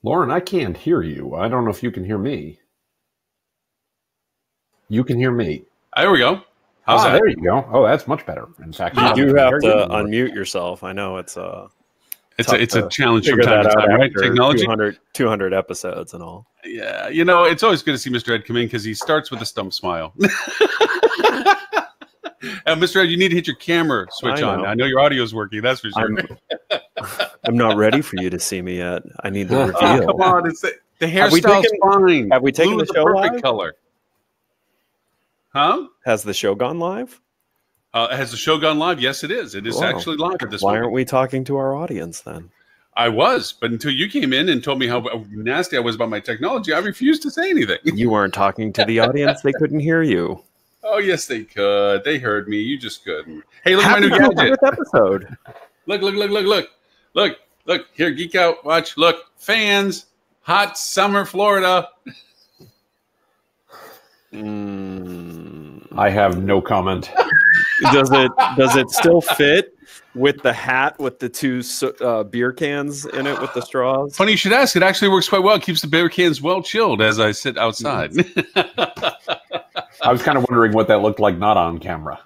Lauren, I can't hear you. I don't know if you can hear me. You can hear me. There we go. How's that? There you go. Oh, that's much better. In fact, You do have to unmute yourself. I know it's a challenge from figure time that to out time, right? after Technology. 200 episodes and all. Yeah, it's always good to see Mr. Ed come in because he starts with a stump smile. Mr. Ed, you need to hit your camera switch on. I know your audio is working. That's for sure. I'm not ready for you to see me yet. I need the reveal. Oh, come on, the hairstyle's fine. Have we taken Blue the is show perfect live? color? Huh? Has the show gone live? Has the show gone live? Yes, it is. It is actually live at this Why moment. aren't we talking to our audience then? I was, but until you came in and told me how nasty I was about my technology, I refused to say anything. You weren't talking to the audience. They couldn't hear you. Oh, yes, they could. They heard me. You just couldn't. Hey, look at my new gadget. Episode. Look. Here, geek out. Watch. Look. Fans. Hot summer Florida. I have no comment. Does it still fit with the hat with the two beer cans in it with the straws? Funny you should ask. It actually works quite well. It keeps the beer cans well chilled as I sit outside. I was kind of wondering what that looked like not on camera.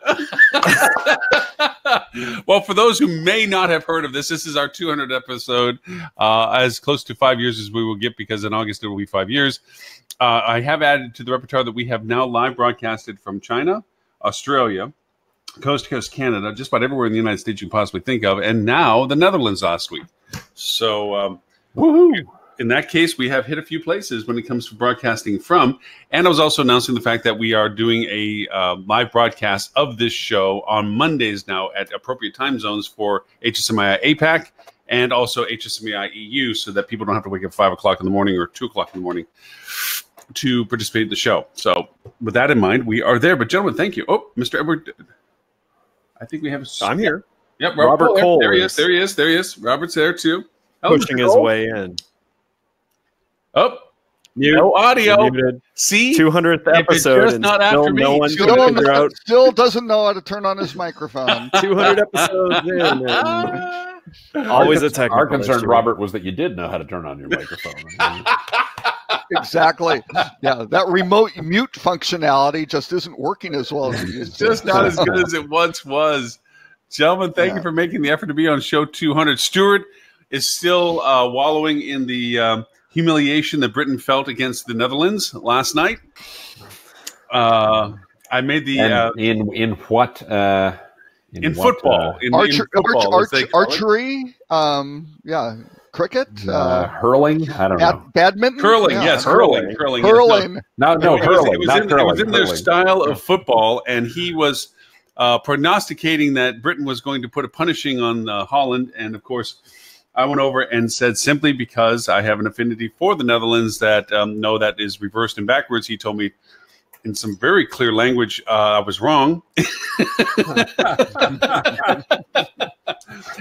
Well, for those who may not have heard of this is our 200th episode, as close to 5 years as we will get, because in August it will be 5 years. I have added to the repertoire that we have now live broadcasted from China, Australia, coast to coast Canada, just about everywhere in the United States you can possibly think of, and now the Netherlands last week. So, woohoo! In that case, we have hit a few places when it comes to broadcasting from. And I was also announcing the fact that we are doing a live broadcast of this show on Mondays now at appropriate time zones for HSMI APAC and also HSMI EU, so that people don't have to wake up 5 o'clock in the morning or 2 o'clock in the morning to participate in the show. So with that in mind, we are there. But gentlemen, thank you. Oh, Mr. Edward, I think we have. I'm here. Yep, Robert Cole. There he is. Robert's there too. Pushing his way in. Oh, no audio. See, 200th episode, and not still after me. No one can figure out. Still doesn't know how to turn on his microphone. 200 episodes in. And always a technical Our concern, issue. Robert, was that you did know how to turn on your microphone. Exactly. Yeah, that remote mute functionality just isn't working as well as it used to. Just not as good as it once was. Gentlemen, thank you for making the effort to be on show 200. Stuart is still wallowing in the humiliation that Britain felt against the Netherlands last night. I made the in what? In football. Archery. Cricket. Hurling. I don't know. Badminton. Curling. Yes, hurling. Hurling. Hurling. It was in their style of football, and he was prognosticating that Britain was going to put a punishing on Holland, and of course, I went over and said, simply because I have an affinity for the Netherlands, that no, that is reversed and backwards. He told me in some very clear language I was wrong.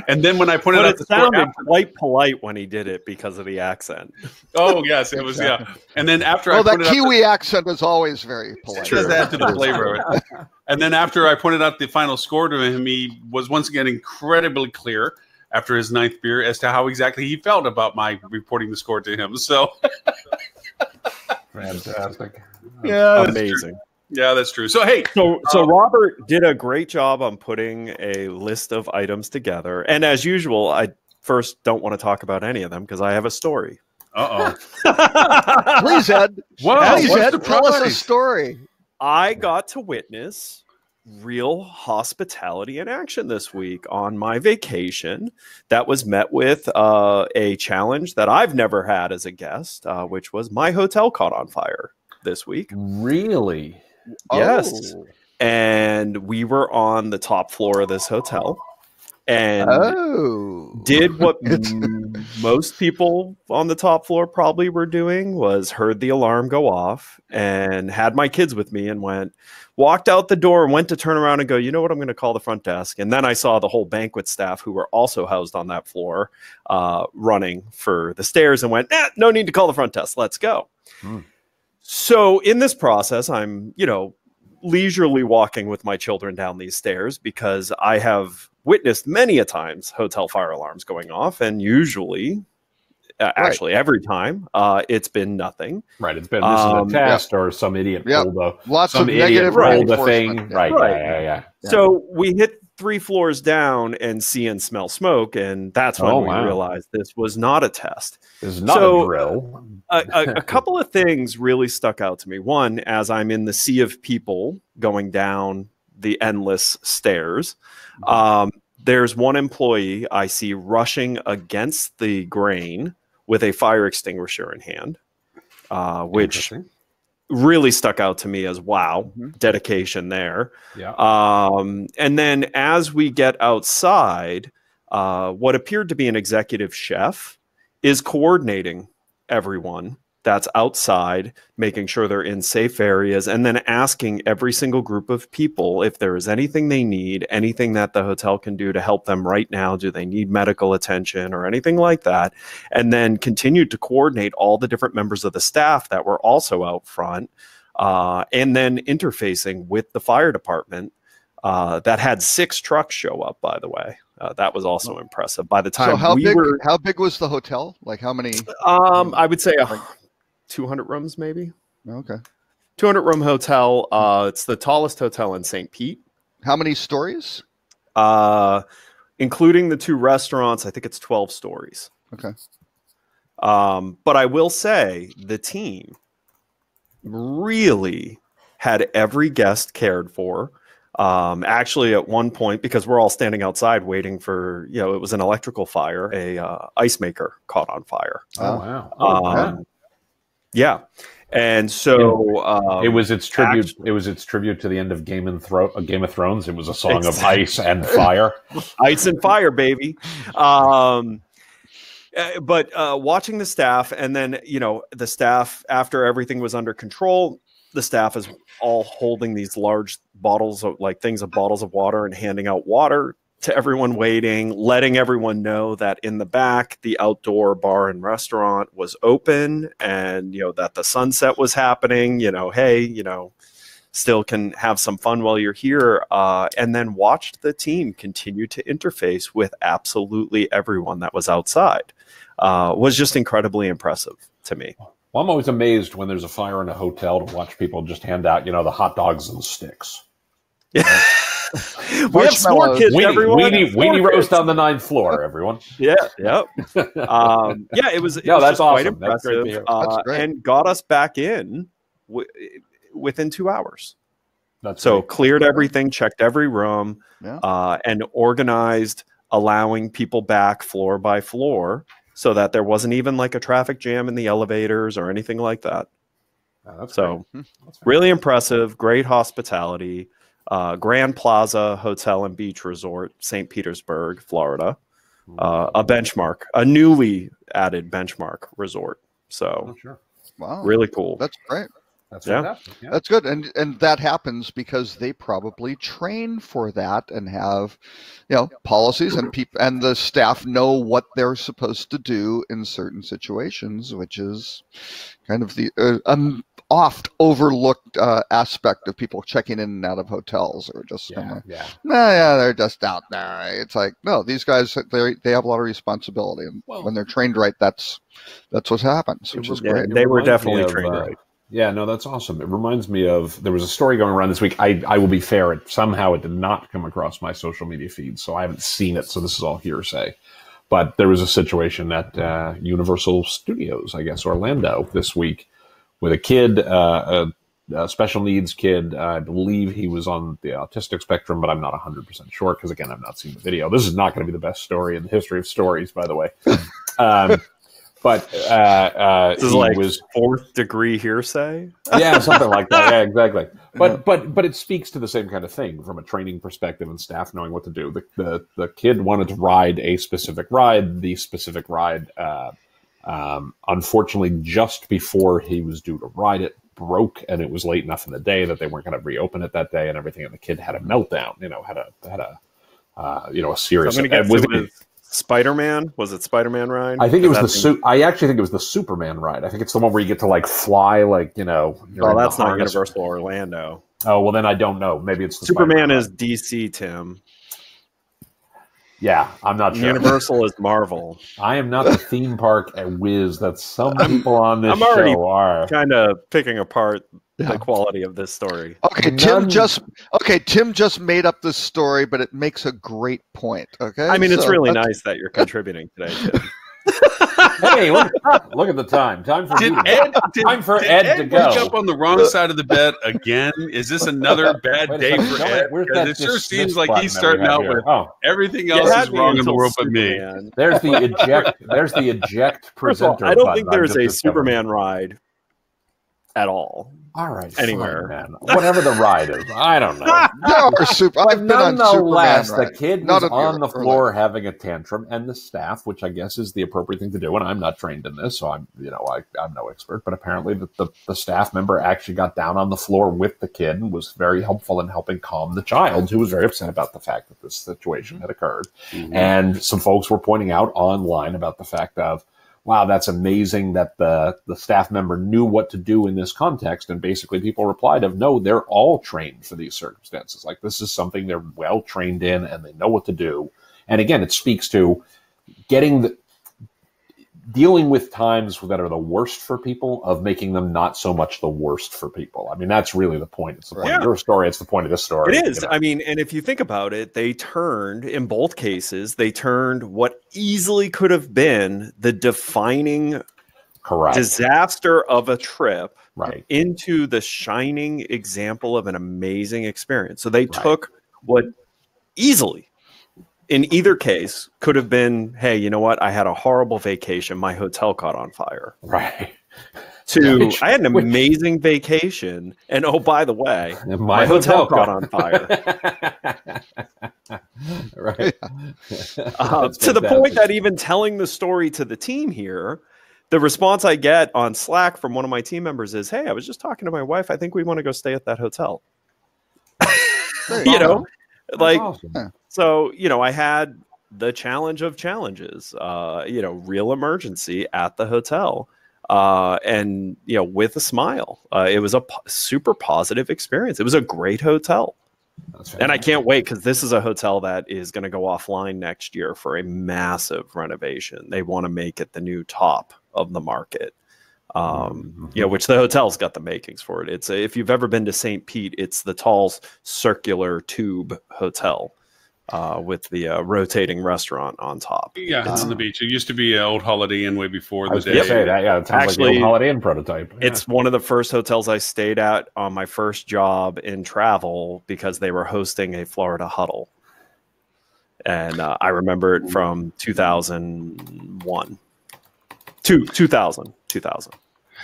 And then when I pointed out, it sounded quite polite when he did it because of the accent. Oh yes, it was And then after that Kiwi accent is always very polite. It does add to the flavor of it. And then after I pointed out the final score to him, he was once again incredibly clear after his 9th beer as to how exactly he felt about my reporting the score to him. So fantastic. Yeah, amazing. Yeah, that's true. So hey, so Robert did a great job on putting a list of items together. And as usual, I first don't want to talk about any of them because I have a story. Please, Ed. Please, Ed, tell us a story. I got to witness real hospitality in action this week on my vacation that was met with a challenge that I've never had as a guest, which was my hotel caught on fire this week. Really? Yes. Oh. And we were on the top floor of this hotel and did what most people on the top floor probably were doing, was heard the alarm go off and had my kids with me and walked out the door and went to turn around and go, you know what, I'm going to call the front desk. And then I saw the whole banquet staff who were also housed on that floor running for the stairs and went, no need to call the front desk. Let's go. So in this process, I'm, leisurely walking with my children down these stairs because I have witnessed many a times hotel fire alarms going off. And usually Actually, every time it's been nothing. Right. It's been this is a test or some idiot pulled of negative the thing. Right. Right. Yeah. So we hit 3 floors down and see and smell smoke, and that's when we realized this was not a test. This is not a drill. A couple of things really stuck out to me. One, as I'm in the sea of people going down the endless stairs, there's one employee I see rushing against the grain with a fire extinguisher in hand, which really stuck out to me as dedication there. Yeah. And then as we get outside, what appeared to be an executive chef is coordinating everyone that's outside, making sure they're in safe areas, and then asking every single group of people if there is anything they need, anything that the hotel can do to help them right now. Do they need medical attention or anything like that? And then continued to coordinate all the different members of the staff that were also out front, and then interfacing with the fire department that had 6 trucks show up, by the way. That was also impressive. By the time so how big was the hotel? Like how many? I would say 200 rooms, maybe. Okay. 200 room hotel. It's the tallest hotel in St. Pete. How many stories? Including the 2 restaurants, I think it's 12 stories. Okay. But I will say the team really had every guest cared for. Actually, at one point, because we're all standing outside waiting for, it was an electrical fire, a ice maker caught on fire. Oh, wow. Yeah. And so it was its tribute. It was its tribute to the end of Game of Thrones. It was a song of ice and fire. Ice and fire, baby. But watching the staff, and then the staff, after everything was under control, the staff is all holding these large bottles of bottles of water and handing out water to everyone waiting, letting everyone know that in the back, the outdoor bar and restaurant was open, and, that the sunset was happening, hey, still can have some fun while you're here. And then watched the team continue to interface with absolutely everyone that was outside. Was just incredibly impressive to me. Well, I'm always amazed when there's a fire in a hotel to watch people just hand out, the hot dogs and sticks. We have s'more kids, everyone. Weenie roast on the 9th floor, everyone. Yeah, yep. It was that's just awesome. quite impressive, and got us back in within 2 hours. Cleared everything, checked every room, and organized, allowing people back floor by floor, so that there wasn't even like a traffic jam in the elevators or anything like that. Really impressive, great hospitality. Grand Plaza Hotel and Beach Resort, St. Petersburg, Florida. A benchmark, a newly added benchmark resort. So, wow, really cool. That's great. That's fantastic. Yeah. That's good, and that happens because they probably train for that and have, policies, and and the staff know what they're supposed to do in certain situations, which is kind of the oft overlooked aspect of people checking in and out of hotels, or just they're just out there. It's like, no, these guys, they have a lot of responsibility, and when they're trained right, that's what happens, which is great. They were definitely trained right. Yeah, no, that's awesome. It reminds me of, there was a story going around this week. I will be fair, somehow it did not come across my social media feed, so I haven't seen it, so this is all hearsay. But there was a situation at Universal Studios, I guess, Orlando this week, with a kid, a special needs kid. I believe he was on the autistic spectrum, but I'm not 100% sure because, again, I've not seen the video. This is not going to be the best story in the history of stories, by the way. But this is like was 4th degree hearsay. Yeah, something like that. Yeah, exactly. But it speaks to the same kind of thing from a training perspective and staff knowing what to do. The kid wanted to ride a specific ride. The specific ride, unfortunately, just before he was due to ride it, broke, and it was late enough in the day that they weren't going to reopen it that day, and everything. And the kid had a meltdown. Had a serious. Spider-Man? Was it Spider-Man ride? I think it was I actually think it was the Superman ride. I think it's the one where you get to like fly, like, Oh, that's not Universal Orlando. Oh, well, then I don't know. Maybe it's the Superman is DC, Tim. Yeah, I'm not sure. Universal is Marvel. I am not the theme park whiz that some people on this already show are. Kind of picking apart the quality of this story. Okay, Tim just made up this story, but it makes a great point. Okay, I mean, it's really nice that you're contributing today, Tim. Hey, look at the time. Time for Ed to go. Wake up on the wrong side of the bed again. Is this another bad day for Ed? It sure seems like he's starting out with everything else is wrong in the world but me. There's the eject. There's the eject presenter. I don't think there's a Superman ride at all. All right, anywhere, fine, man. Whatever the ride is, I don't know. I've been on Nonetheless, Superman the kid was on the floor having a tantrum, and the staff, which I guess is the appropriate thing to do, and I'm not trained in this, so I'm no expert, but apparently the staff member actually got down on the floor with the kid and was very helpful in helping calm the child, who was very upset about the fact that this situation had occurred. Mm-hmm. And some folks were pointing out online about the fact of, wow, that's amazing that the staff member knew what to do in this context. And basically people replied of, no, they're all trained for these circumstances. Like, this is something they're well trained in and they know what to do. And again, it speaks to dealing with times that are the worst for people, of making them not so much the worst for people. I mean, that's really the point. It's the point of your story. It's the point of this story. It is. I mean, and if you think about it, in both cases, they turned what easily could have been the defining disaster of a trip into the shining example of an amazing experience. So they took what easily, in either case, could have been, hey, you know what? I had a horrible vacation. My hotel caught on fire. Right. I had an amazing vacation. And oh, by the way, my hotel caught on fire. Right. To the point that even telling the story to the team here, the response I get on Slack from one of my team members is, hey, I was just talking to my wife. I think we want to go stay at that hotel. Awesome. So, I had the challenge of challenges, real emergency at the hotel, and, with a smile. It was a super positive experience. It was a great hotel. And I can't wait, because this is a hotel that is going to go offline next year for a massive renovation. They want to make it the new top of the market. Which the hotel's got the makings for it. It's if you've ever been to St. Pete, it's the tall circular tube hotel with the rotating restaurant on top. Yeah, it's on the beach. It used to be an old Holiday Inn way before the day. It sounds like the old Holiday Inn prototype. Yeah. It's one of the first hotels I stayed at on my first job in travel, because they were hosting a Florida huddle. And I remember it from 2001. 2000.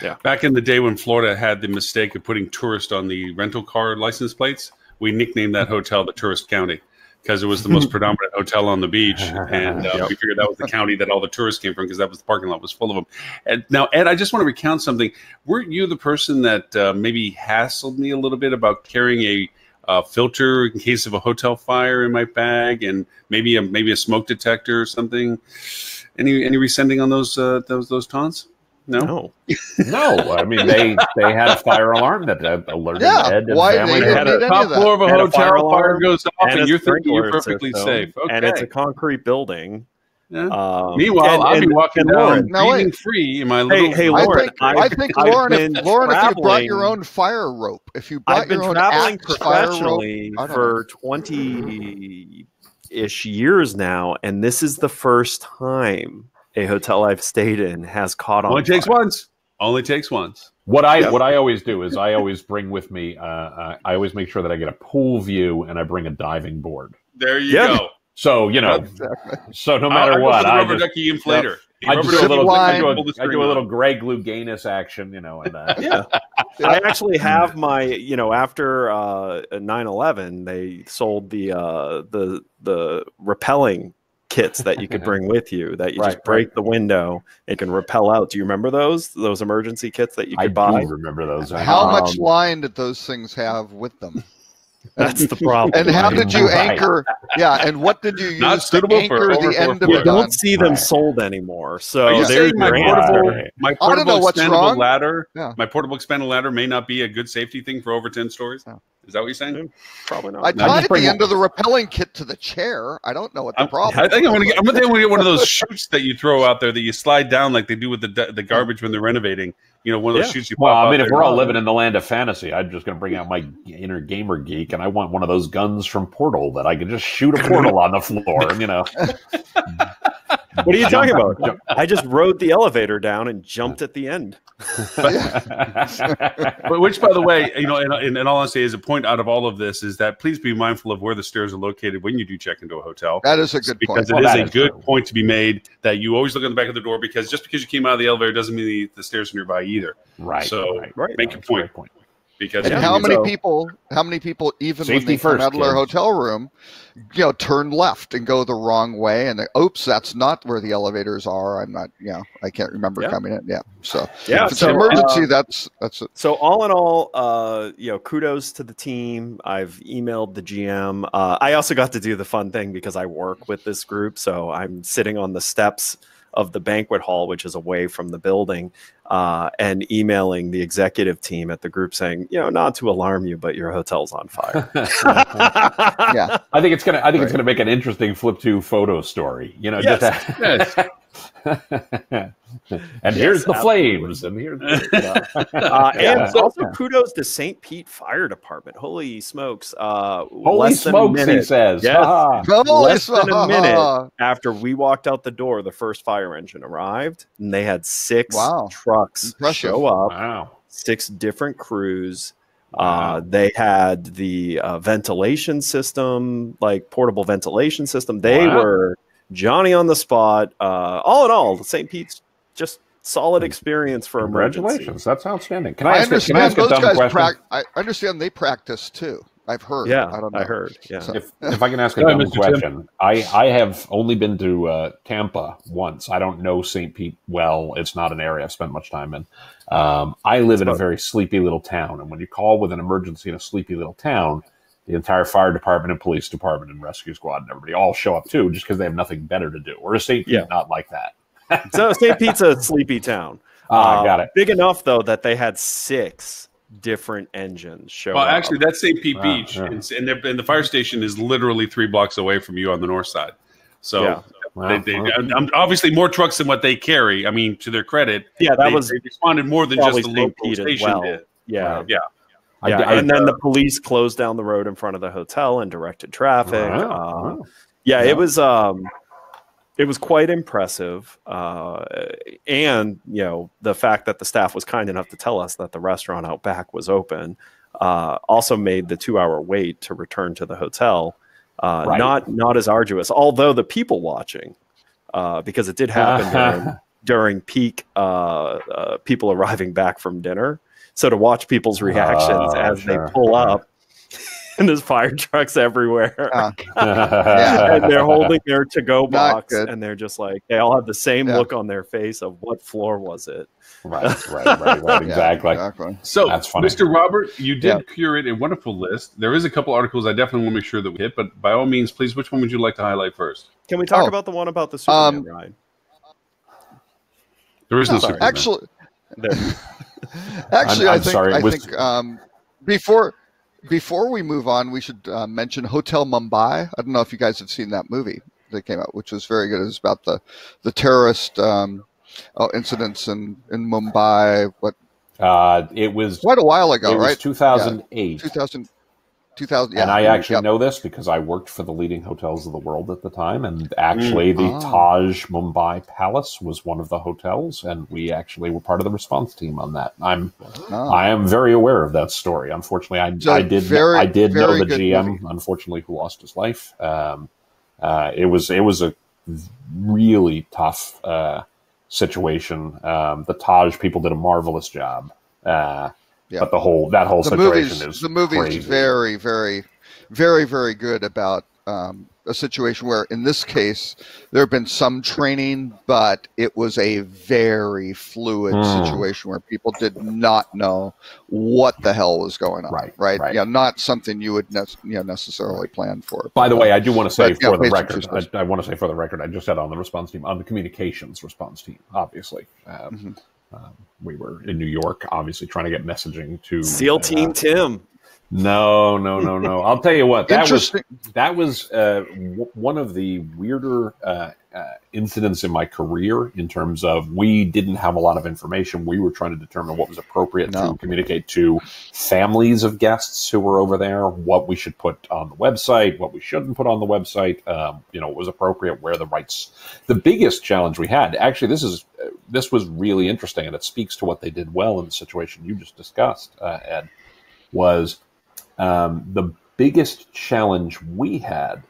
Yeah. Back in the day when Florida had the mistake of putting tourist on the rental car license plates, we nicknamed that hotel the Tourist County, because it was the most predominant hotel on the beach. And we figured that was the county that all the tourists came from, because that was the parking lot was full of them. And now, Ed, I just want to recount something. Weren't you the person that maybe hassled me a little bit about carrying a filter in case of a hotel fire in my bag, and maybe a smoke detector or something? Any resending on those taunts? No. I mean, they had a fire alarm that alerted Ed and family. They had a top floor of a hotel, fire goes off, and you're thinking you're perfectly safe. Okay. And it's a concrete building. Yeah. Meanwhile, I'll be walking down breathing free in my little... Hey, Lauren. I think Lauren, if you brought your own fire rope, I've been traveling professionally for 20-ish years now, and this is the first time a hotel I've stayed in has caught on. Only takes once. What I always do is I always bring with me. I always make sure that I get a pool view, and I bring a diving board. There you go. So so no matter what, I rubber ducky inflator. I do a little Greg Louganis action, and I actually have my, after 9/11, they sold the repelling kits that you could bring with you, that you just break the window, it can repel out. Do you remember those emergency kits that you could buy? I do remember those. How much line did those things have with them? That's the problem. And how did you anchor? Yeah, and what did you use to anchor the end of it? You don't see them sold anymore. So there's my portable expandable ladder. Yeah. My portable expandable ladder may not be a good safety thing for over 10 stories. Yeah. Is that what you're saying? Probably not. I tied at the end of the rappelling kit to the chair. I don't know what the problem. I think I'm gonna get one of those chutes that you throw out there that you slide down like they do with the garbage when they're renovating. You know, one of those chutes you pop Well, I out mean, if there. we're all living in the land of fantasy, I'm just going to bring out my inner gamer geek, and I want one of those guns from Portal that I can just shoot a portal on the floor, and, you know. What are you talking about? I just rode the elevator down and jumped at the end. But which, by the way, you know, in all honesty, is a point out of all of this is that please be mindful of where the stairs are located when you do check into a hotel. That is a good point. Because it is a good point to be made that you always look on the back of the door, because just because you came out of the elevator doesn't mean the stairs are nearby either. Right. So make your point. Because and how many people, even when they come out of their hotel room, you know, turn left and go the wrong way, and they, oops, that's not where the elevators are. I'm not, you know, I can't remember coming in. Yeah. So if it's an emergency, that's it. So all in all, you know, kudos to the team. I've emailed the GM. I also got to do the fun thing because I work with this group, so I'm sitting on the steps of the banquet hall, which is away from the building, and emailing the executive team at the group saying, you know, not to alarm you, but your hotel's on fire. Yeah, I think it's gonna make an interesting flip to photo story. You know, yes. And here's the flames, and here's and also kudos to St. Pete Fire Department. Holy smokes! Holy smokes, he says. Yes. Less than a minute after we walked out the door, the first fire engine arrived, and they had 6 trucks show up. Wow. 6 different crews. They had the ventilation system, like portable ventilation system. They were Johnny on the spot. All in all, St. Pete's just solid experience for Congratulations. emergency. That's outstanding. Can I ask a dumb question? I understand they practice too. I've heard. Yeah, I don't know. I heard. Yeah. So, if I can ask a dumb question, I have only been to Tampa once. I don't know St. Pete well. It's not an area I've spent much time in. I live in a very sleepy little town, and when you call with an emergency in a sleepy little town, the entire fire department and police department and rescue squad and everybody all show up too, just because they have nothing better to do. Or is St. Pete not like that? So St. Pete's a sleepy town. Got it. Big enough though that they had 6 different engines show up. Well, actually, that's St. Pete Beach, and the fire station is literally 3 blocks away from you on the north side. So obviously more trucks than what they carry. I mean, to their credit, they responded more than just the local station did. Yeah. And then the police closed down the road in front of the hotel and directed traffic. It was quite impressive. And, you know, the fact that the staff was kind enough to tell us that the restaurant out back was open also made the 2-hour wait to return to the hotel not as arduous. Although the people watching, because it did happen during peak people arriving back from dinner. So to watch people's reactions as they pull up, and there's fire trucks everywhere, and they're holding their to-go box, and they're just like, they all have the same look on their face of what floor was it? Right, exactly. So, that's funny. Mr. Robert, you did curate a wonderful list. There is a couple articles I definitely want to make sure that we hit, but by all means, please, which one would you like to highlight first? Can we talk about the one about the Superman ride? There is no Superman. Actually, I think before we move on, we should mention Hotel Mumbai. I don't know if you guys have seen that movie that came out, which was very good. It was about the terrorist incidents in Mumbai. It was quite a while ago, right? 2008. 2000, and I actually know this because I worked for the leading hotels of the world at the time, and actually the Taj Mumbai Palace was one of the hotels, and we actually were part of the response team on that. I am very aware of that story. Unfortunately, I did know the GM, movie. Unfortunately, who lost his life. It was a really tough situation. The Taj people did a marvelous job. But that whole situation is the movie crazy. Is very, very, very, very good about a situation where, in this case, there have been some training, but it was a very fluid situation where people did not know what the hell was going on. Right. Yeah, not something you would necessarily plan for. By the way, I do want to say for the record, I want to say for the record, I just said on the response team, on the communications response team, obviously. We were in New York, obviously trying to get messaging to SEAL Team Tim. No. I'll tell you what. That was one of the weirder incidents in my career in terms of we didn't have a lot of information. We were trying to determine what was appropriate to communicate to families of guests who were over there, what we should put on the website, what we shouldn't put on the website, what was appropriate, where the rights. The biggest challenge we had, actually, this was really interesting, and it speaks to what they did well in the situation you just discussed, Ed, was the biggest challenge we had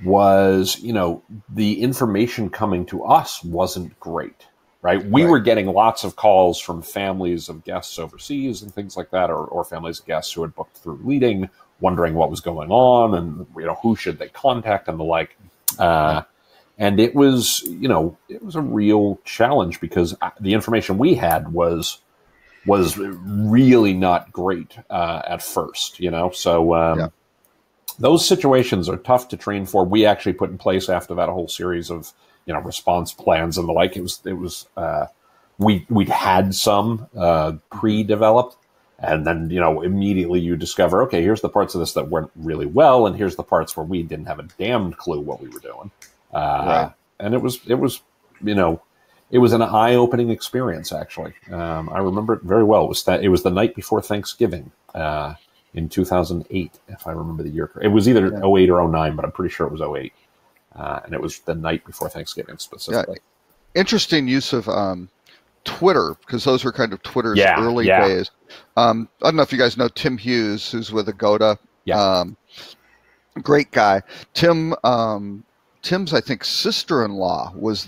was, the information coming to us wasn't great, right? We were getting lots of calls from families of guests overseas and things like that, or families of guests who had booked through Leading, wondering what was going on and, who should they contact and the like. And it was, it was a real challenge because the information we had was really not great at first, so those situations are tough to train for. We actually put in place after that a whole series of response plans and the like. We'd had some pre-developed, and then immediately you discover, okay, here's the parts of this that went really well, and here's the parts where we didn't have a damned clue what we were doing. And it was an eye-opening experience, actually. I remember it very well. It was the night before Thanksgiving in 2008, if I remember the year. It was either 08 or 09, but I'm pretty sure it was 08. And it was the night before Thanksgiving specifically. Yeah. Interesting use of Twitter, because those were kind of Twitter's early days. I don't know if you guys know Tim Hughes, who's with Agoda. Great guy. Tim's, I think, sister-in-law was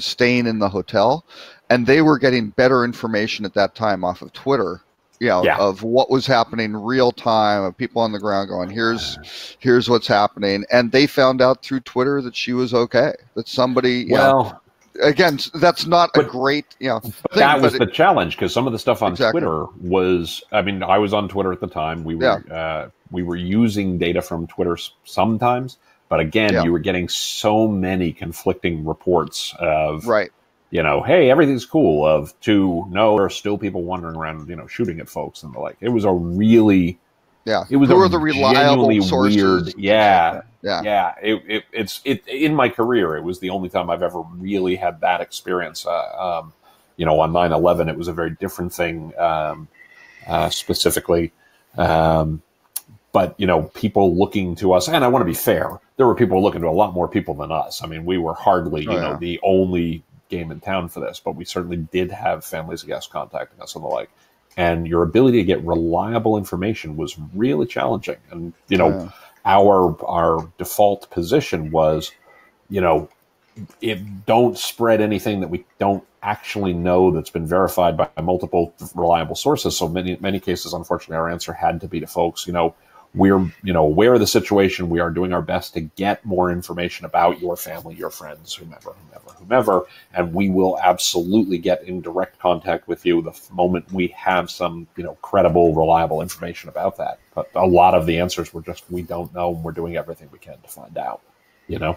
staying in the hotel, and they were getting better information at that time off of Twitter, of what was happening real time, of people on the ground going, here's what's happening. And they found out through Twitter that she was okay, that somebody, again, that's not a great, thing. That was the challenge, because some of the stuff on Twitter was, I was on Twitter at the time. We were using data from Twitter sometimes. But again, you were getting so many conflicting reports of, hey, everything's cool, no, there are still people wandering around, shooting at folks and the like. It was a really, it was the reliable sources. Weird, it's in my career, it was the only time I've ever really had that experience. On 9/11, it was a very different thing, specifically. But, people looking to us, and I want to be fair, there were people looking to a lot more people than us. We were hardly, the only game in town for this, but we certainly did have families of guests contacting us and the like. And your ability to get reliable information was really challenging. And, our default position was, don't spread anything that we don't actually know that's been verified by multiple reliable sources. So many cases, unfortunately, our answer had to be to folks, we're, aware of the situation. We are doing our best to get more information about your family, your friends, whomever, and we will absolutely get in direct contact with you the moment we have some, credible, reliable information about that. But a lot of the answers were just, we don't know, and we're doing everything we can to find out, Yeah.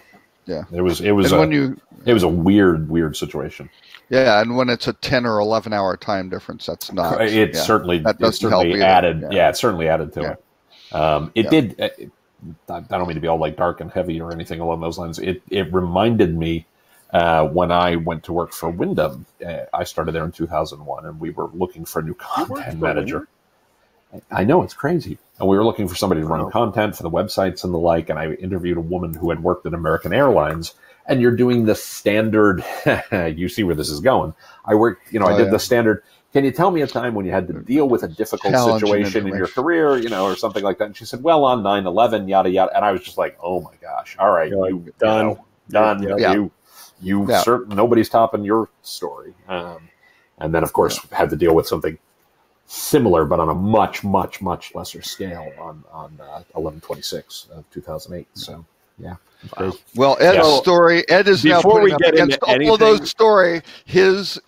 It was a weird situation. Yeah, and when it's a 10 or 11 hour time difference, that's not. It certainly added. Yeah, it certainly added to it. It did. I don't mean to be all like dark and heavy or anything along those lines. It reminded me when I went to work for Wyndham. I started there in 2001, and we were looking for a new content manager. I know, it's crazy. And we were looking for somebody to run content for the websites and the like. And I interviewed a woman who had worked at American Airlines. And you're doing the standard. You see where this is going. I worked. I did the standard. Can you tell me a time when you had to deal with a difficult situation in your career, or something like that? And she said, well, on 9/11, yada, yada. And I was just like, oh my gosh. All right. Done. Nobody's topping your story. And then, of course, had to deal with something similar, but on a much, much, much lesser scale on 11/26 of 2008. So, yeah. Wow. Well, Ed's story. Ed is now putting up against all of those story. His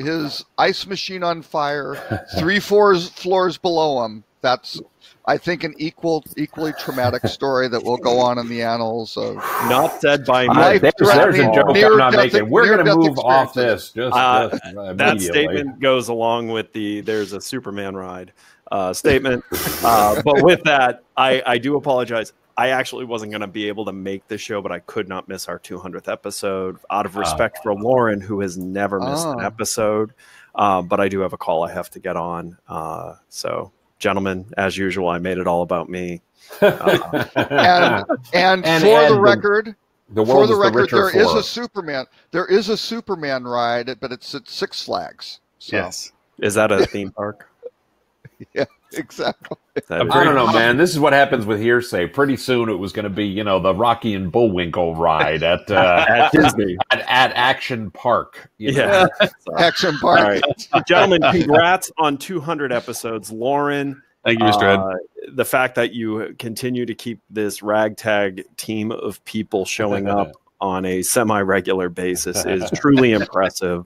ice machine on fire, 3 floors below him. that's, I think, an equally traumatic story that will go on in the annals of. Not said by there's a joke I'm not making. We're going to move off this. That statement goes along with the "there's a Superman ride" statement. But with that, I do apologize. I actually wasn't going to be able to make this show, but I could not miss our 200th episode out of respect for Lauren, who has never missed an episode. But I do have a call I have to get on. So, gentlemen, as usual, I made it all about me. And for the record, there is a Superman. There is a Superman ride, but it's at Six Flags. So. Yes. Is that a theme park? Yeah, exactly. I don't know, man. This is what happens with hearsay. Pretty soon it was going to be, the Rocky and Bullwinkle ride at at Disney at Action Park. Yeah, Action Park. All right. Gentlemen, congrats on 200 episodes. Lauren, thank you, Mr. Ed. The fact that you continue to keep this ragtag team of people showing up on a semi-regular basis is truly impressive.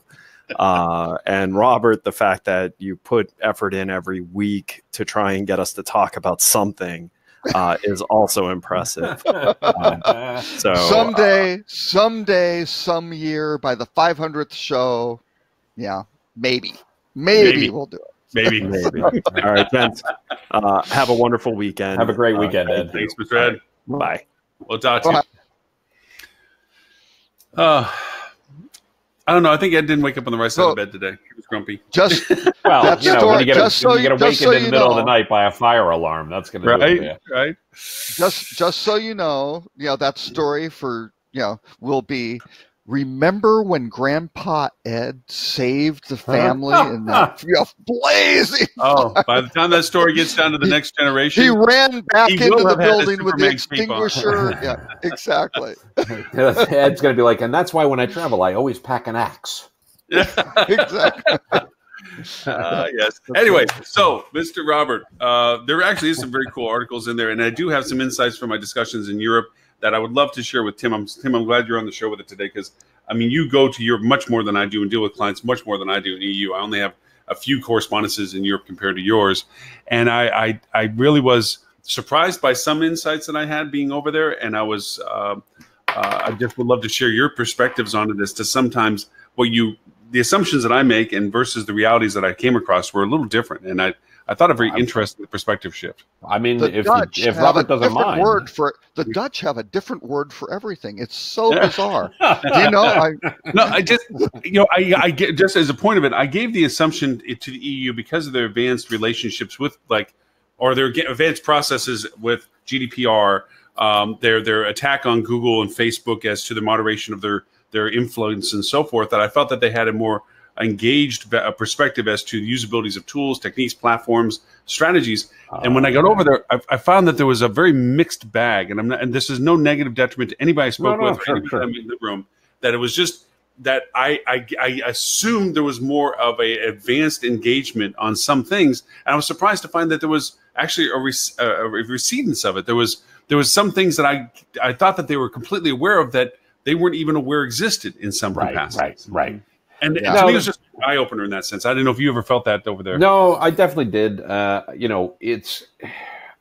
And Robert, the fact that you put effort in every week to try and get us to talk about something is also impressive. So someday, some year, by the 500th show, maybe we'll do it. Maybe. All right, gents. Have a wonderful weekend. Have a great weekend, Ed. Thanks, Mr. Ed. Bye. We'll talk to you. I don't know. I think Ed didn't wake up on the right side of bed today. He was grumpy. When you get awakened in the middle of the night by a fire alarm, that's going to do it. Right. Just so you know, that story will be. Remember when Grandpa Ed saved the family in that blazing fire? By the time that story gets down to the next generation, he ran back into the building with the extinguisher. Yeah, exactly. Ed's going to be like, and that's why when I travel, I always pack an axe. Exactly. Yes. Anyway, so Mr. Robert, there actually is some very cool articles in there, and I do have some insights from my discussions in Europe that I would love to share with Tim. I'm glad you're on the show with it today because, you go to Europe much more than I do and deal with clients much more than I do in EU. I only have a few correspondences in Europe compared to yours. And I really was surprised by some insights that I had being over there. And I just would love to share your perspectives on this to sometimes the assumptions that I make and versus the realities that I came across were a little different. And I thought a very interesting perspective shift. I mean, if Robert doesn't mind, the Dutch have a different word for everything. It's so bizarre. Do you know? I get just as a point of it. I gave the assumption to the EU because of their advanced relationships with or their advanced processes with GDPR, their attack on Google and Facebook as to the moderation of their influence and so forth. That I felt that they had a more engaged perspective as to the usabilities of tools, techniques, platforms, strategies. And when I got over there, I found that there was a very mixed bag. And this is no negative detriment to anybody I spoke with, anybody in the room. That it was just that I assumed there was more of a advanced engagement on some things, and I was surprised to find that there was actually a recedence of it. There was some things that I thought that they were completely aware of that they weren't even aware existed in some capacity. Right. And to me, it was just an eye opener in that sense. I didn't know if you ever felt that over there. No, I definitely did. I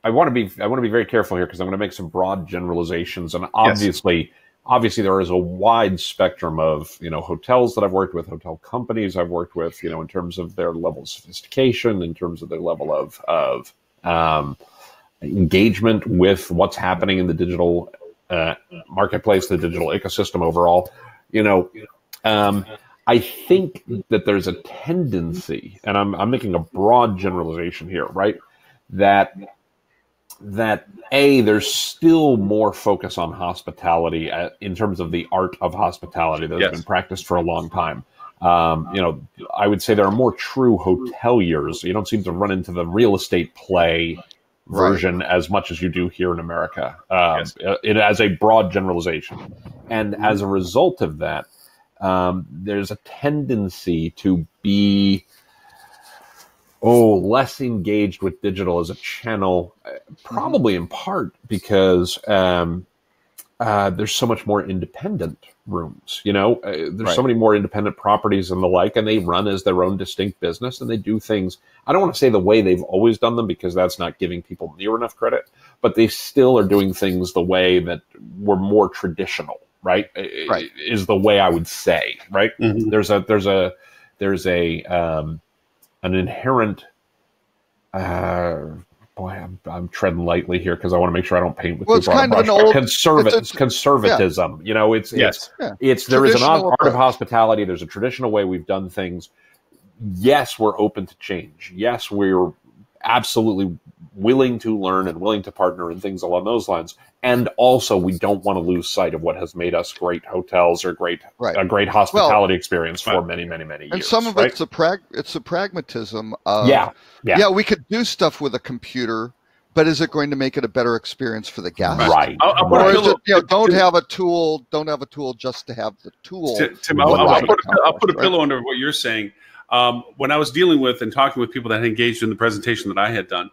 want to be very careful here because I'm going to make some broad generalizations, and obviously there is a wide spectrum of hotels that I've worked with, hotel companies I've worked with, in terms of their level of sophistication, in terms of their level of engagement with what's happening in the digital marketplace, the digital ecosystem overall. I think that there's a tendency, and I'm making a broad generalization here, right? That there's still more focus on hospitality in terms of the art of hospitality that has been practiced for a long time. I would say there are more true hoteliers. You don't seem to run into the real estate play version as much as you do here in America, as a broad generalization. And as a result of that, there's a tendency to be less engaged with digital as a channel, probably in part because there's so much more independent rooms, there's Right. so many more independent properties and the like, and they run as their own distinct business, and they do things. I don't want to say the way they've always done them, because that's not giving people near enough credit, but they still are doing things the way that were more traditional, right? Right. Is the way I would say, right? Mhm. There's an inherent, boy, I'm treading lightly here because I want to make sure I don't paint with Well, too it's broad a kind of brush. an old- Conservatism. Yes. It's there is an Traditional art of approach. hospitality. There's a traditional way we've done things. Yes, we're open to change. Yes, we're absolutely willing to learn and willing to partner and things along those lines. And also, we don't want to lose sight of what has made us great hotels or a great hospitality experience for many, many, many years. And some of right? it's a pragmatism of Yeah. we could do stuff with a computer, but is it going to make it a better experience for the guest? Right. I'll put a Or is pillow- it, don't have a tool just to have the tool. Tim, I'll Right. put a Right. pillow under what you're saying. When I was dealing with and talking with people that had engaged in the presentation that I had done,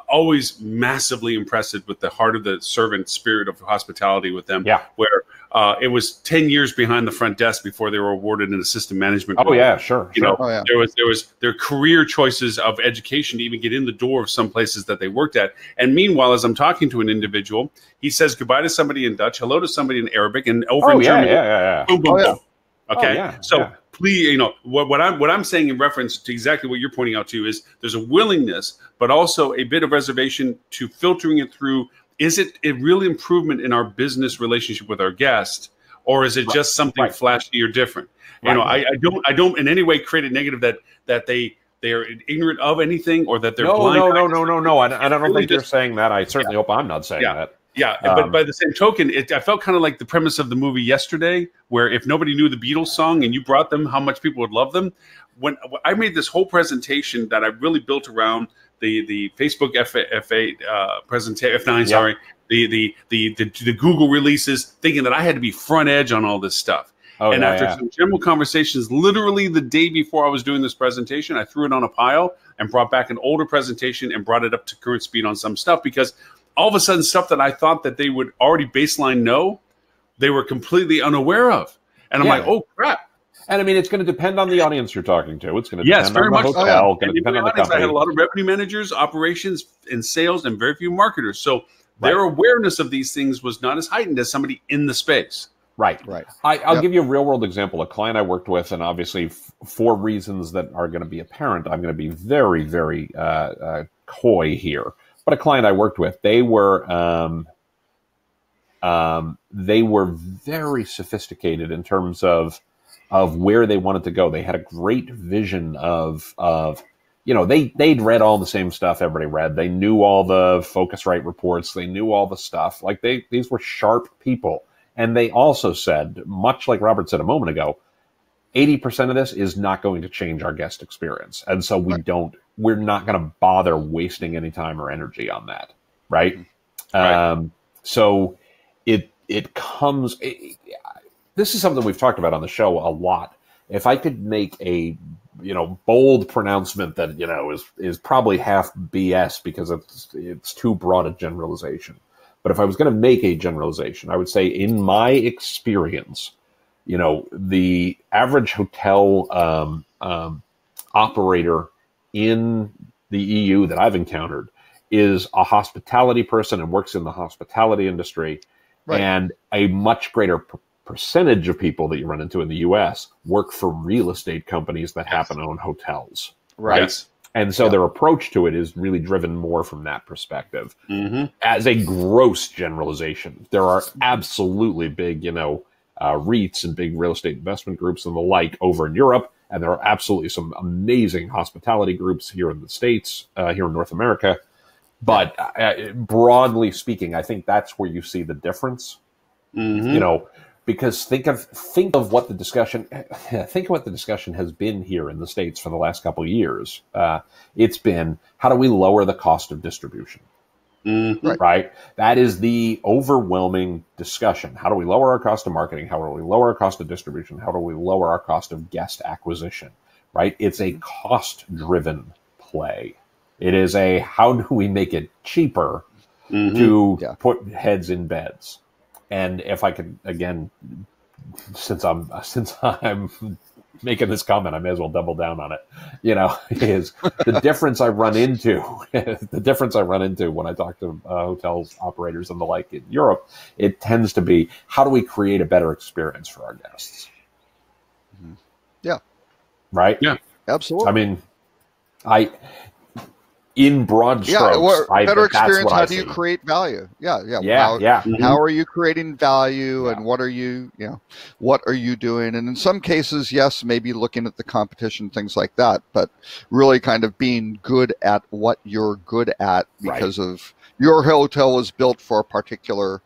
always massively impressed with the heart of the servant spirit of hospitality with them. Yeah. Where it was 10 years behind the front desk before they were awarded an assistant management Oh role. yeah, sure. You know, Oh, yeah. there was their career choices of education to even get in the door of some places that they worked at. And meanwhile, as I'm talking to an individual, he says goodbye to somebody in Dutch, hello to somebody in Arabic, and over in German, boom, boom, Oh, yeah. boom. Okay, Oh, yeah, so yeah. please, what I'm saying in reference to exactly what you're pointing out to is there's a willingness, but also a bit of reservation to filtering it through. Is it a real improvement in our business relationship with our guest, or is it just something flashy or different? Right. I don't in any way create a negative that they are ignorant of anything or that they're No. blind. I don't really think you're just- saying that. I certainly hope I'm not saying that. Yeah, but by the same token, I felt kind of like the premise of the movie Yesterday, where if nobody knew the Beatles song and you brought them, how much people would love them. When I made this whole presentation that I really built around the Facebook F8 presentation, F9, sorry, the Google releases, thinking that I had to be front edge on all this stuff. Oh, And yeah, after yeah. some general conversations, literally the day before I was doing this presentation, I threw it on a pile and brought back an older presentation and brought it up to current speed on some stuff, because all of a sudden stuff that I thought that they would already baseline know, they were completely unaware of. And I'm Yeah. like, oh, crap. And I mean, it's going to depend on the audience you're talking to. It's going to Yes, depend very on the much so. hotel. And Going to in my depend on the audience, I company. had a lot of revenue managers, operations, and sales, and very few marketers. So their awareness of these things was not as heightened as somebody in the space. Right. Right. I'll give you a real world example. A client I worked with, and obviously for reasons that are going to be apparent, I'm going to be very, very coy here. But a client I worked with, they were very sophisticated in terms of where they wanted to go. They had a great vision of they'd read all the same stuff everybody read. They knew all the Focusrite reports. They knew all the stuff. Like these were sharp people. And they also said, much like Robert said a moment ago, 80% of this is not going to change our guest experience. And so we're not going to bother wasting any time or energy on that. Right. So it comes, this is something we've talked about on the show a lot. If I could make a, bold pronouncement that, is probably half BS because it's too broad a generalization. But if I was going to make a generalization, I would say in my experience, the average hotel operator in the EU that I've encountered is a hospitality person and works in the hospitality industry. Right. And a much greater percentage of people that you run into in the US work for real estate companies that happen to own hotels. Right. Yes. And so their approach to it is really driven more from that perspective. Mm-hmm. As a gross generalization, there are absolutely big, REITs and big real estate investment groups and the like over in Europe. And there are absolutely some amazing hospitality groups here in the States, here in North America. But broadly speaking, I think that's where you see the difference. Mm-hmm. Because think of what the discussion has been here in the States for the last couple of years. It's been, how do we lower the cost of distribution? Mm-hmm. Right? That is the overwhelming discussion. How do we lower our cost of marketing? How do we lower our cost of distribution? How do we lower our cost of guest acquisition? Right? It's a cost-driven play. It is how do we make it cheaper to put heads in beds? and if I could, again, since I'm making this comment, I may as well double down on it. Is the difference I run into when I talk to hotels operators and the like in Europe, it tends to be, how do we create a better experience for our guests? Yeah. Right? Yeah. Absolutely. I mean, in broad strokes, better experience. How do see. you create value? Yeah. How are you creating value, and what are you doing? And in some cases, yes, maybe looking at the competition, things like that, but really kind of being good at what you're good at because of your hotel was built for a particular,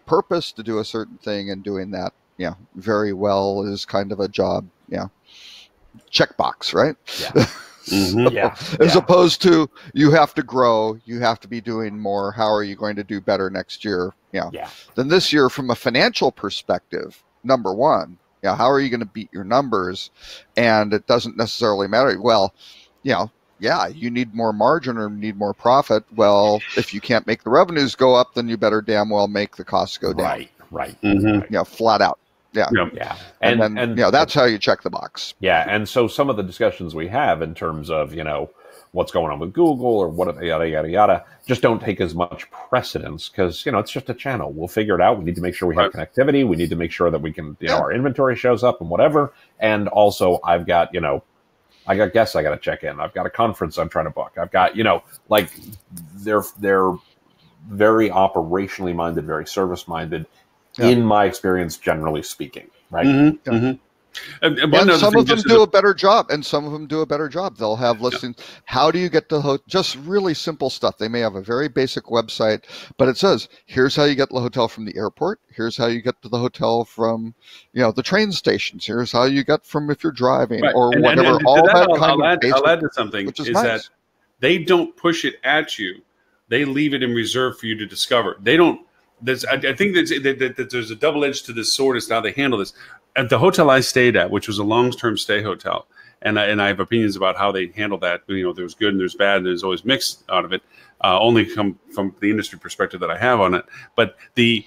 purpose to do a certain thing, and doing that, very well is kind of a job, checkbox, right? Yeah. As opposed to, you have to grow, you have to be doing more. How are you going to do better next year? Then this year, from a financial perspective, number one, how are you going to beat your numbers? And it doesn't necessarily matter. Well, you need more margin or need more profit. Well, if you can't make the revenues go up, then you better damn well make the costs go down. Right. Flat out. Yeah. And then that's how you check the box. Yeah. And so some of the discussions we have in terms of, what's going on with Google or what, yada, yada, yada, just don't take as much precedence because, it's just a channel. We'll figure it out. We need to make sure we have connectivity. We need to make sure that we can, our inventory shows up and whatever. And also I've got, I got guests I got to check in. I've got a conference I'm trying to book. I've got, they're very operationally minded, very service minded. In my experience, generally speaking, right? And some of them do a better job, and some of them do a better job. They'll have listings. How do you get to just really simple stuff? They may have a very basic website, but it says, here's how you get to the hotel from the airport. Here's how you get to the hotel from, the train stations. Here's how you get from if you're driving or whatever. I'll add to something, which is nice. That they don't push it at you. They leave it in reserve for you to discover. They don't. I think that there's a double edge to this sword as to how they handle this. At the hotel I stayed at, which was a long-term stay hotel, and I have opinions about how they handle that. There's good and there's bad, and there's always mixed out of it. Only come from the industry perspective that I have on it. But the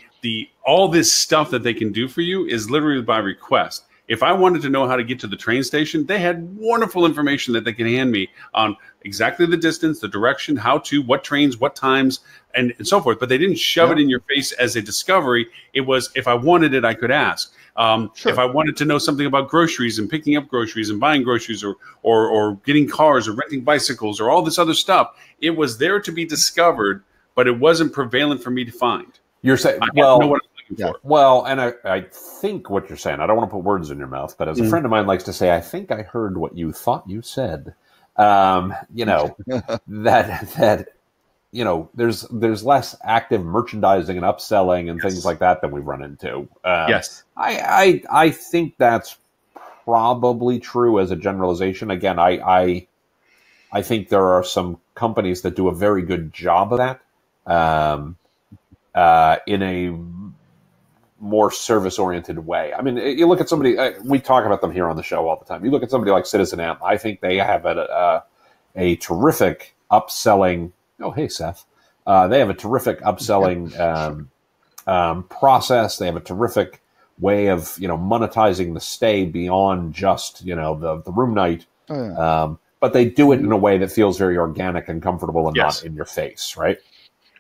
all this stuff that they can do for you is literally by request. If I wanted to know how to get to the train station, they had wonderful information that they can hand me on exactly the distance, the direction, how to, what trains, what times, and so forth. But they didn't shove it in your face as a discovery. It was, if I wanted it, I could ask. If I wanted to know something about groceries and picking up groceries and buying groceries or getting cars or renting bicycles or all this other stuff, it was there to be discovered, but it wasn't prevalent for me to find. You're saying, I know what I'm looking for. Well, and I think what you're saying, I don't want to put words in your mouth, but as a friend of mine likes to say, I think I heard what you thought you said. There's less active merchandising and upselling and things like that we run into. Yes. I think that's probably true as a generalization. Again, I think there are some companies that do a very good job of that. In a more service-oriented way. I mean, you look at somebody, we talk about them here on the show all the time. You look at somebody like Citizen Amp. I think they have a terrific upselling. Oh, hey, Seth. They have a terrific upselling process. They have a terrific way of, monetizing the stay beyond just, the room night. Oh, yeah. But they do it in a way that feels very organic and comfortable and not in your face, right?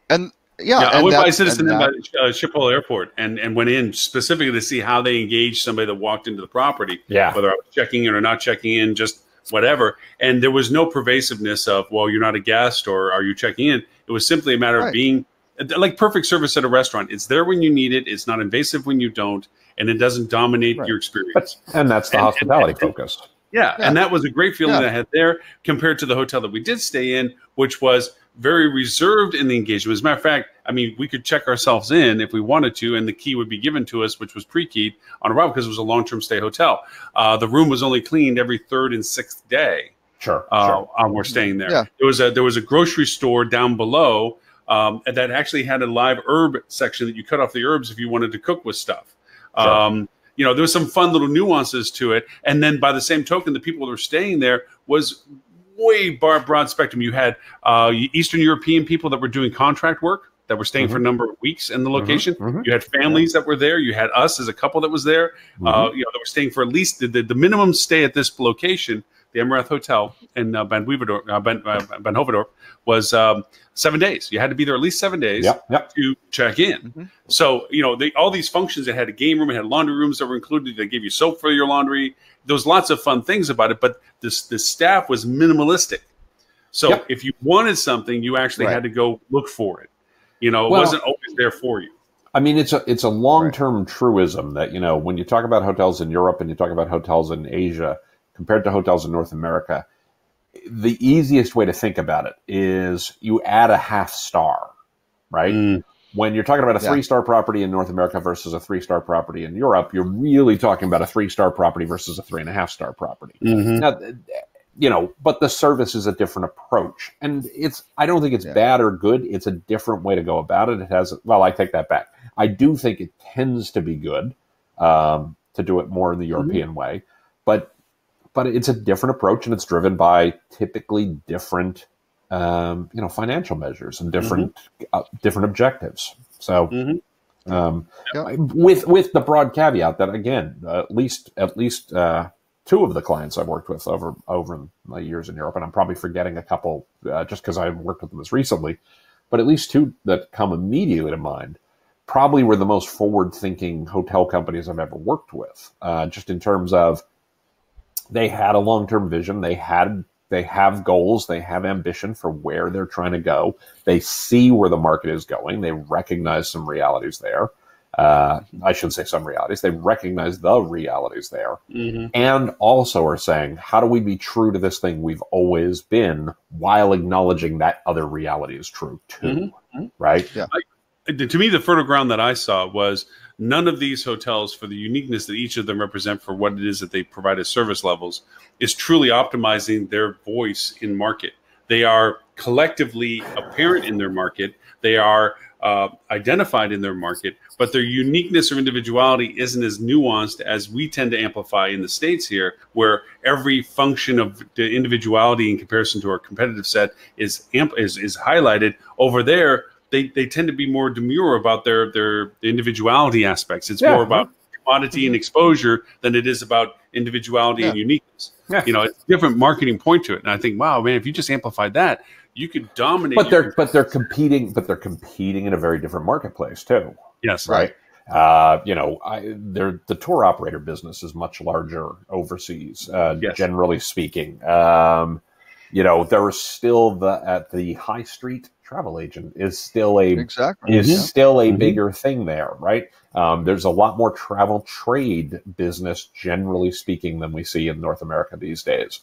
And I went by Citizen at Schiphol Airport and went in specifically to see how they engaged somebody that walked into the property. Yeah. Whether I was checking in or not checking in, just whatever. And there was no pervasiveness of, well, you're not a guest or are you checking in? It was simply a matter of being like perfect service at a restaurant. It's there when you need it. It's not invasive when you don't. And it doesn't dominate your experience. And that's the hospitality focus. Yeah. And that was a great feeling that I had there compared to the hotel that we did stay in, which was very reserved in the engagement. As a matter of fact, I mean, we could check ourselves in if we wanted to, and the key would be given to us, which was pre-keyed on arrival because it was a long-term stay hotel. The room was only cleaned every third and sixth day. Sure. We're staying there. Yeah. There was a grocery store down below that actually had a live herb section that you cut off the herbs if you wanted to cook with stuff. Sure. There was some fun little nuances to it. And then by the same token, the people that were staying there was way broad spectrum. You had Eastern European people that were doing contract work. that were staying for a number of weeks in the location. You had families that were there. You had us as a couple that was there. That were staying for at least the minimum stay at this location. The Emirath Hotel in Ben Hovedorp was 7 days. You had to be there at least 7 days to check in. So, all these functions, it had a game room, it had laundry rooms that were included. They gave you soap for your laundry. There was lots of fun things about it, but the staff was minimalistic. So if you wanted something, you actually had to go look for it. It wasn't always there for you. I mean, it's a long-term truism that, when you talk about hotels in Europe and you talk about hotels in Asia, compared to hotels in North America, the easiest way to think about it is you add a half star, right? When you're talking about a 3-star property in North America versus a 3-star property in Europe, you're really talking about a 3-star property versus a 3.5-star property. Now, but the service is a different approach. And I don't think it's bad or good. It's a different way to go about it. I take that back. I do think it tends to be good to do it more in the European way. But it's a different approach, and it's driven by typically different, financial measures and different objectives. So, with the broad caveat that, again, at least 2 of the clients I've worked with over my years in Europe, and I'm probably forgetting a couple just because I haven't worked with them as recently, but at least 2 that come immediately to mind probably were the most forward-thinking hotel companies I've ever worked with, just in terms of they had a long-term vision. They have goals. They have ambition for where they're trying to go. They see where the market is going. They recognize some realities there. I shouldn't say some realities. They recognize the realities there. And also are saying, how do we be true to this thing we've always been while acknowledging that other reality is true too, right? Yeah. To me, the fertile ground that I saw was none of these hotels, for the uniqueness that each of them represent for what it is that they provide as service levels, is truly optimizing their voice in market. They are collectively apparent in their market. They are identified in their market, but their uniqueness or individuality isn't as nuanced as we tend to amplify in the States here, where every function of the individuality in comparison to our competitive set is highlighted. Over there, they tend to be more demure about their individuality aspects. It's more about commodity and exposure than it is about individuality and uniqueness. It's a different marketing point to it. And I think, wow, man, if you just amplified that, you could dominate. But they're competing in a very different marketplace too. Yes. Right. The tour operator business is much larger overseas, generally speaking. There is still at the high street travel agent is still a bigger thing there, right? There's a lot more travel trade business, generally speaking, than we see in North America these days.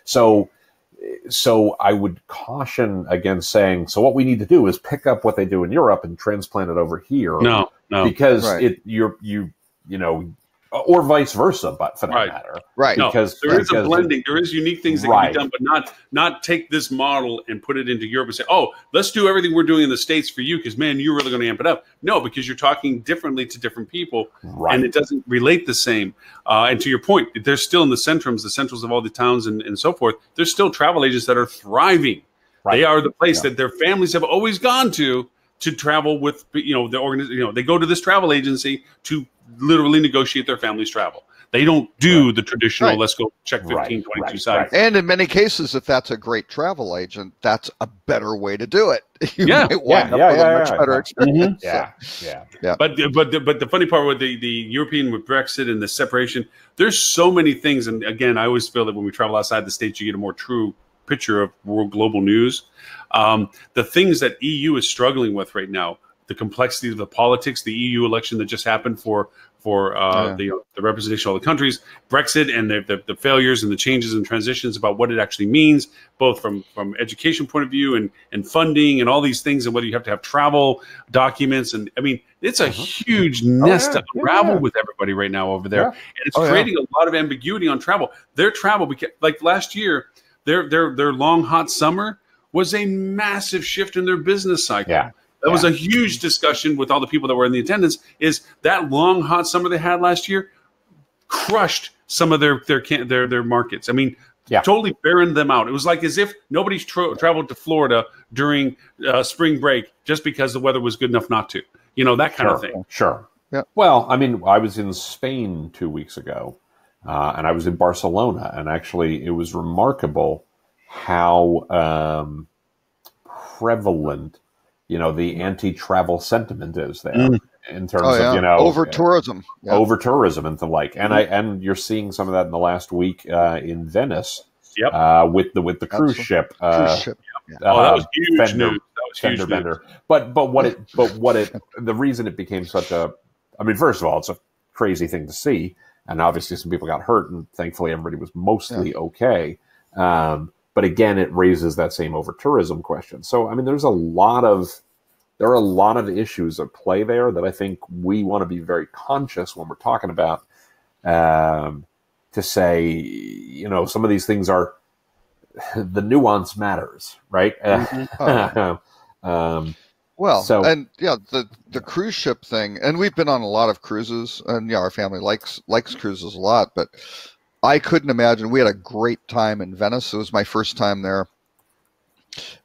So I would caution against saying, so what we need to do is pick up what they do in Europe and transplant it over here. No, because or vice versa, but for that matter. Right. Because there is a blending. There is unique things that can be done, but not take this model and put it into Europe and say, oh, let's do everything we're doing in the States for you because, man, you're really going to amp it up. No, because you're talking differently to different people, and it doesn't relate the same. And to your point, there's still in the centrals of all the towns and so forth, there's still travel agents that are thriving. Right. They are the place that their families have always gone to travel with, the organization. They go to this travel agency to literally negotiate their family's travel. They don't do the traditional, let's go check 15, 22 sites. And in many cases, if that's a great travel agent, that's a better way to do it. You might wind up with a much better experience. But the funny part with the European, with Brexit and the separation, there's so many things. And again, I always feel that when we travel outside the States, you get a more true picture of world global news. The things that EU is struggling with right now, the complexity of the politics, the EU election that just happened for the representation of all the countries, Brexit, and the failures and the changes and transitions about what it actually means, both from education point of view and funding and all these things, and whether you have to have travel documents. And I mean, it's a huge nest to unravel with everybody right now over there. And it's creating a lot of ambiguity on travel. Their travel, like last year, their long, hot summer was a massive shift in their business cycle. That was a huge discussion with all the people that were in the attendance, is that long, hot summer they had last year crushed some of their markets. I mean, totally barren them out. It was like as if nobody's traveled to Florida during spring break just because the weather was good enough not to. You know, that kind of thing. Sure. Yeah. Well, I mean, I was in Spain 2 weeks ago, and I was in Barcelona, and actually it was remarkable how prevalent, you know, the anti-travel sentiment is there in terms of, you know, over tourism, and the like. And and you're seeing some of that in the last week in Venice, with the cruise ship. Cruise ship. That was huge news. That was huge news. But the reason it became such a, I mean, first of all, it's a crazy thing to see, and obviously some people got hurt, and thankfully everybody was mostly okay. But again, it raises that same over tourism question. So, I mean, there are a lot of issues at play there that I think we want to be very conscious when we're talking about, to say, you know, some of these things are, the nuance matters, right? Well, so, and the cruise ship thing, and we've been on a lot of cruises, and our family likes cruises a lot, but I couldn't imagine. We had a great time in Venice. It was my first time there,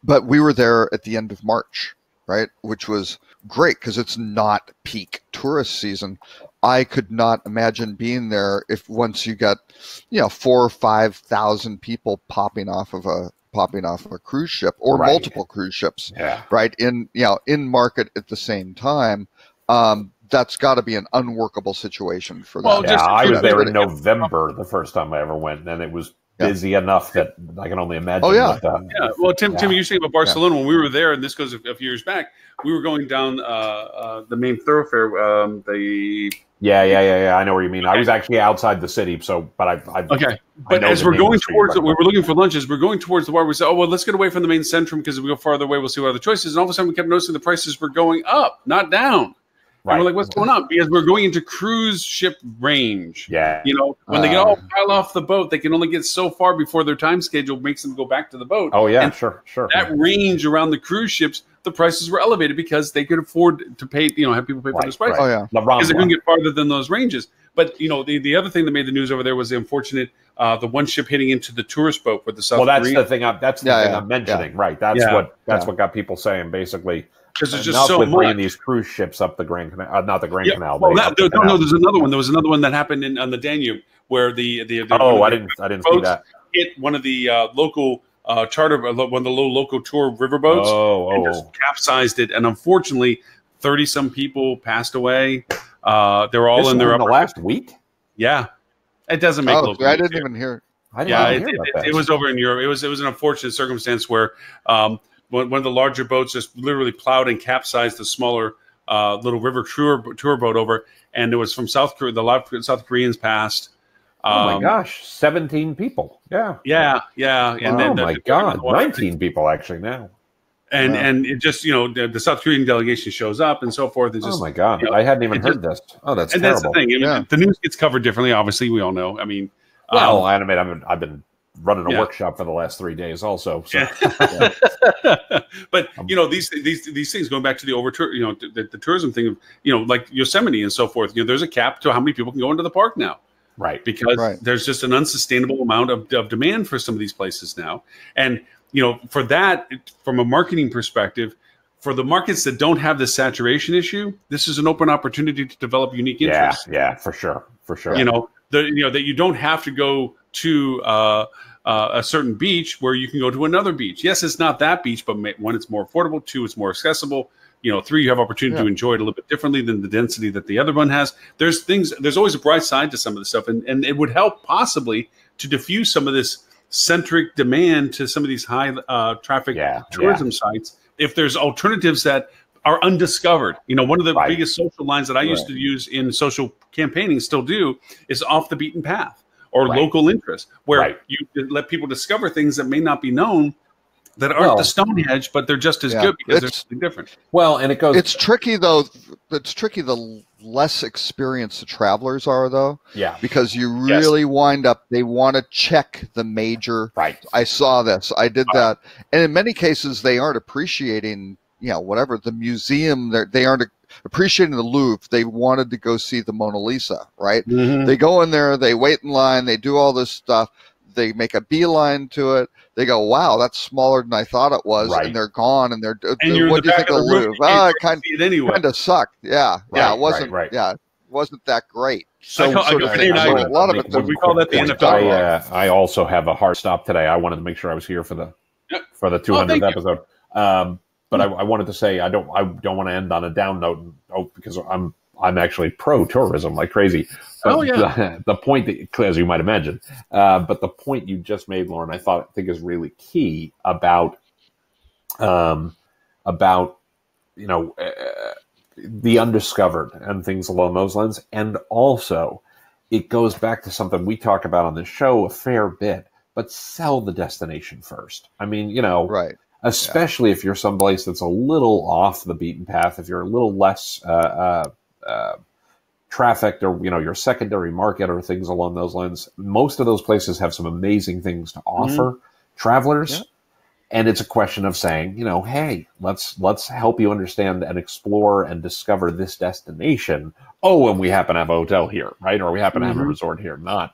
but we were there at the end of March, right? Which was great because it's not peak tourist season. I could not imagine being there if once you got, 4,000 or 5,000 people popping off of a cruise ship or multiple cruise ships, right? In market at the same time. That's got to be an unworkable situation for them. Well, I was there in November the first time I ever went, and it was busy enough that I can only imagine. Oh, yeah. Well, Tim, you saying about Barcelona, when we were there, and this goes a few years back, we were going down the main thoroughfare, I know where you mean. I was actually outside the city, but But as we're going towards we were looking for lunches, we're going towards the bar. We said, oh, well, let's get away from the main centrum because if we go farther away, we'll see what other choices. And all of a sudden, we kept noticing the prices were going up, not down. Right. And we're like, what's going on? Because we're going into cruise ship range. Yeah. You know, when they get all pile off the boat, they can only get so far before their time schedule makes them go back to the boat. Oh, yeah, and sure. That range around the cruise ships, the prices were elevated because they could afford to pay, have people pay for those prices. Oh, yeah. Because they couldn't get farther than those ranges. But, the other thing that made the news over there was the unfortunate, the one ship hitting into the tourist boat with the South Korea. Well, that's the thing I'm mentioning. Yeah. Right. That's what got people saying, basically. Because there's just so much. Bringing these cruise ships up the Grand Canal, not the Grand Canal. Well, there's another one. There was another one that happened on the Danube where the I didn't see that. Hit one of the local charter, one of the local tour riverboats, and just capsized it. And unfortunately, 30-some people passed away. They were all in their the last week. Yeah, it doesn't make. I didn't even hear. It was over in Europe. It was an unfortunate circumstance where. One of the larger boats just literally plowed and capsized the smaller little river tour boat over, and it was from South Korea. The South Koreans passed. Oh my gosh, 17 people. Yeah. And then my God, 19 people actually now. And it just the South Korean delegation shows up and so forth. It's just, oh my God, I hadn't even heard this. Oh, that's terrible. That's the thing. The news gets covered differently. Obviously, we all know. I mean, I've been running a workshop for the last 3 days also. So. But these things, going back to the the tourism thing of like Yosemite and so forth, there's a cap to how many people can go into the park now. Right. Because there's just an unsustainable amount of demand for some of these places now. And for that, from a marketing perspective, for the markets that don't have this saturation issue, this is an open opportunity to develop unique interests. Yeah, for sure. That you don't have to go to a certain beach where you can go to another beach. Yes, it's not that beach, but one, it's more affordable. Two, it's more accessible. Three, you have opportunity to enjoy it a little bit differently than the density that the other one has. There's always a bright side to some of this stuff, and it would help possibly to diffuse some of this centric demand to some of these high traffic tourism sites if there's alternatives that are undiscovered. One of the biggest social lines that I used to use in social campaigning, still do, is off the beaten path. Or local interest, where you let people discover things that may not be known, that aren't the Stonehenge, but they're just as good because they're something different. Well, and it goes. It's tricky though. It's tricky the less experienced the travelers are, though. Yeah. Because you really wind up. They want to check the major. Right. I saw this. I did that, and in many cases they aren't appreciating. Whatever the museum. They aren't appreciating the Louvre. They wanted to go see the Mona Lisa, right? Mm-hmm. They go in there, they wait in line, they do all this stuff. they make a beeline to it. They go, wow, that's smaller than I thought it was, Right. and they're gone, and you're what in do you think of of the room, Louvre? you can't It see it anyway. kind of sucked. Yeah, Right, it wasn't. right. Yeah, it wasn't that great. So, I sort go, of Renee thing. and I So go, a lot of it. Would we call that the was NFL? done. I also have a hard stop today. I wanted to make sure I was here for the 200th thank you. episode. But I wanted to say I don't want to end on a down note. Because I'm actually pro tourism like crazy. But the point that, as you might imagine, but the point you just made, Lauren, I think is really key about the undiscovered and things along those lines. And also, it goes back to something we talk about on this show a fair bit, but sell the destination first. I mean, Right. especially if you're someplace that's a little off the beaten path, if you're a little less trafficked, or your secondary market or things along those lines. Most of those places have some amazing things to offer travelers. Yeah. And it's a question of saying, hey, let's help you understand and explore and discover this destination. Oh, and we happen to have a hotel here, right? Or we happen to have a resort here. Not,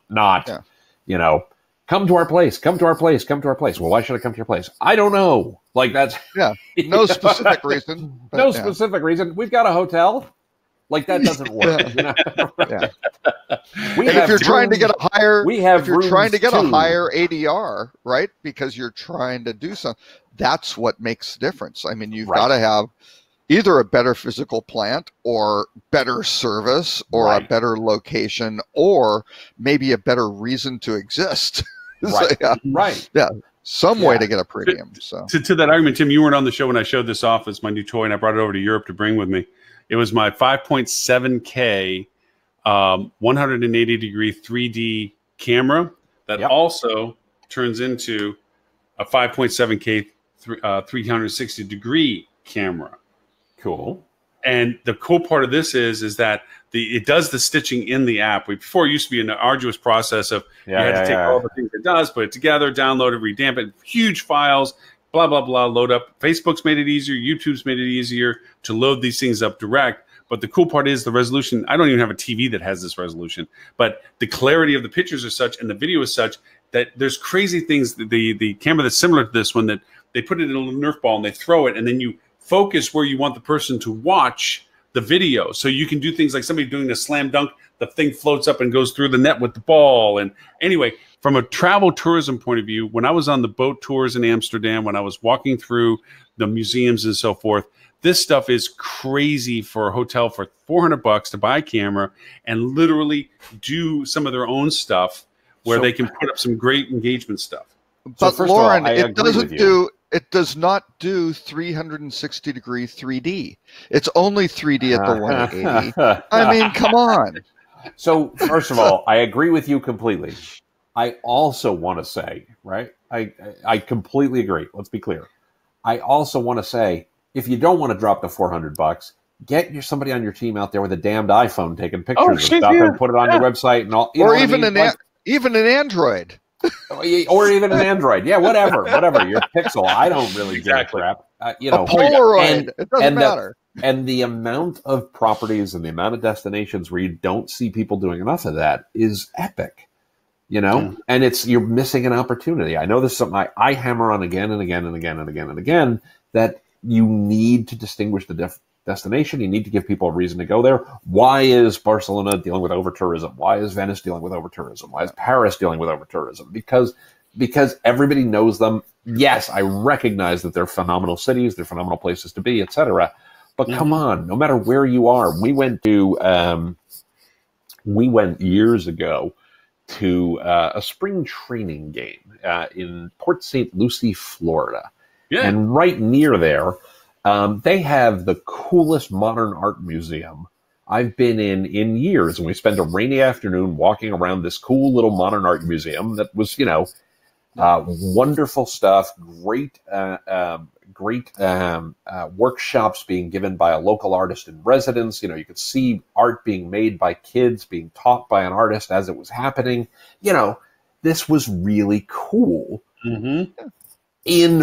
come to our place, come to our place, come to our place. Well, why should I come to your place? I don't know. Like that's no specific reason. But, no specific reason. We've got a hotel. Like that doesn't work. If you're trying to get a higher ADR, ADR, right? Because you're trying to do something, that's what makes the difference. I mean, you've got to have either a better physical plant or better service or a better location or maybe a better reason to exist. Some way to get a premium. To that argument, Tim, you weren't on the show when I showed this off as my new toy, and I brought it over to Europe to bring with me. It was my 5.7K 180-degree 3D camera that also turns into a 5.7K 360-degree camera. Cool. And the cool part of this is that it does the stitching in the app. Before, it used to be an arduous process of you had to take all the things it does, put it together, download it, redamp it, huge files, blah, blah, blah, load up. Facebook's made it easier. YouTube's made it easier to load these things up direct. But the cool part is the resolution. I don't even have a TV that has this resolution. But the clarity of the pictures are such and the video is such that there's crazy things. The camera that's similar to this one, that they put it in a little Nerf ball and they throw it, and then you focus where you want the person to watch the video. So you can do things like somebody doing a slam dunk, the thing floats up and goes through the net with the ball. And anyway, from a travel tourism point of view, when I was on the boat tours in Amsterdam, when I was walking through the museums and so forth, this stuff is crazy for a hotel for $400 to buy a camera and literally do some of their own stuff where they can put up some great engagement stuff. But so Lauren, it does not do 360-degree 3D. It's only 3D at the 180. I mean, come on. So first of all, I agree with you completely. I also want to say, right? I completely agree. Let's be clear. I also want to say, if you don't want to drop the $400, get somebody on your team out there with a damned iPhone taking pictures of stuff and put it on your website and all. Or even an Android. Or even an Android. Yeah, whatever. Your Pixel. I don't really give a crap. A Polaroid. It doesn't matter. And the amount of properties and the amount of destinations where you don't see people doing enough of that is epic. And you're missing an opportunity. I know this is something I hammer on again and again and again and again and again, that you need to distinguish the destination. You need to give people a reason to go there. Why is Barcelona dealing with over-tourism? Why is Venice dealing with over-tourism? Why is Paris dealing with over-tourism? Because everybody knows them. Yes, I recognize that they're phenomenal cities, they're phenomenal places to be, etc. But come on, no matter where you are. We went years ago to a spring training game in Port St. Lucie, Florida. Yeah. And right near there, they have the coolest modern art museum I've been in years. And we spent a rainy afternoon walking around this cool little modern art museum that was, wonderful stuff, great workshops being given by a local artist in residence. You could see art being made by kids, being taught by an artist as it was happening. This was really cool. Mm-hmm.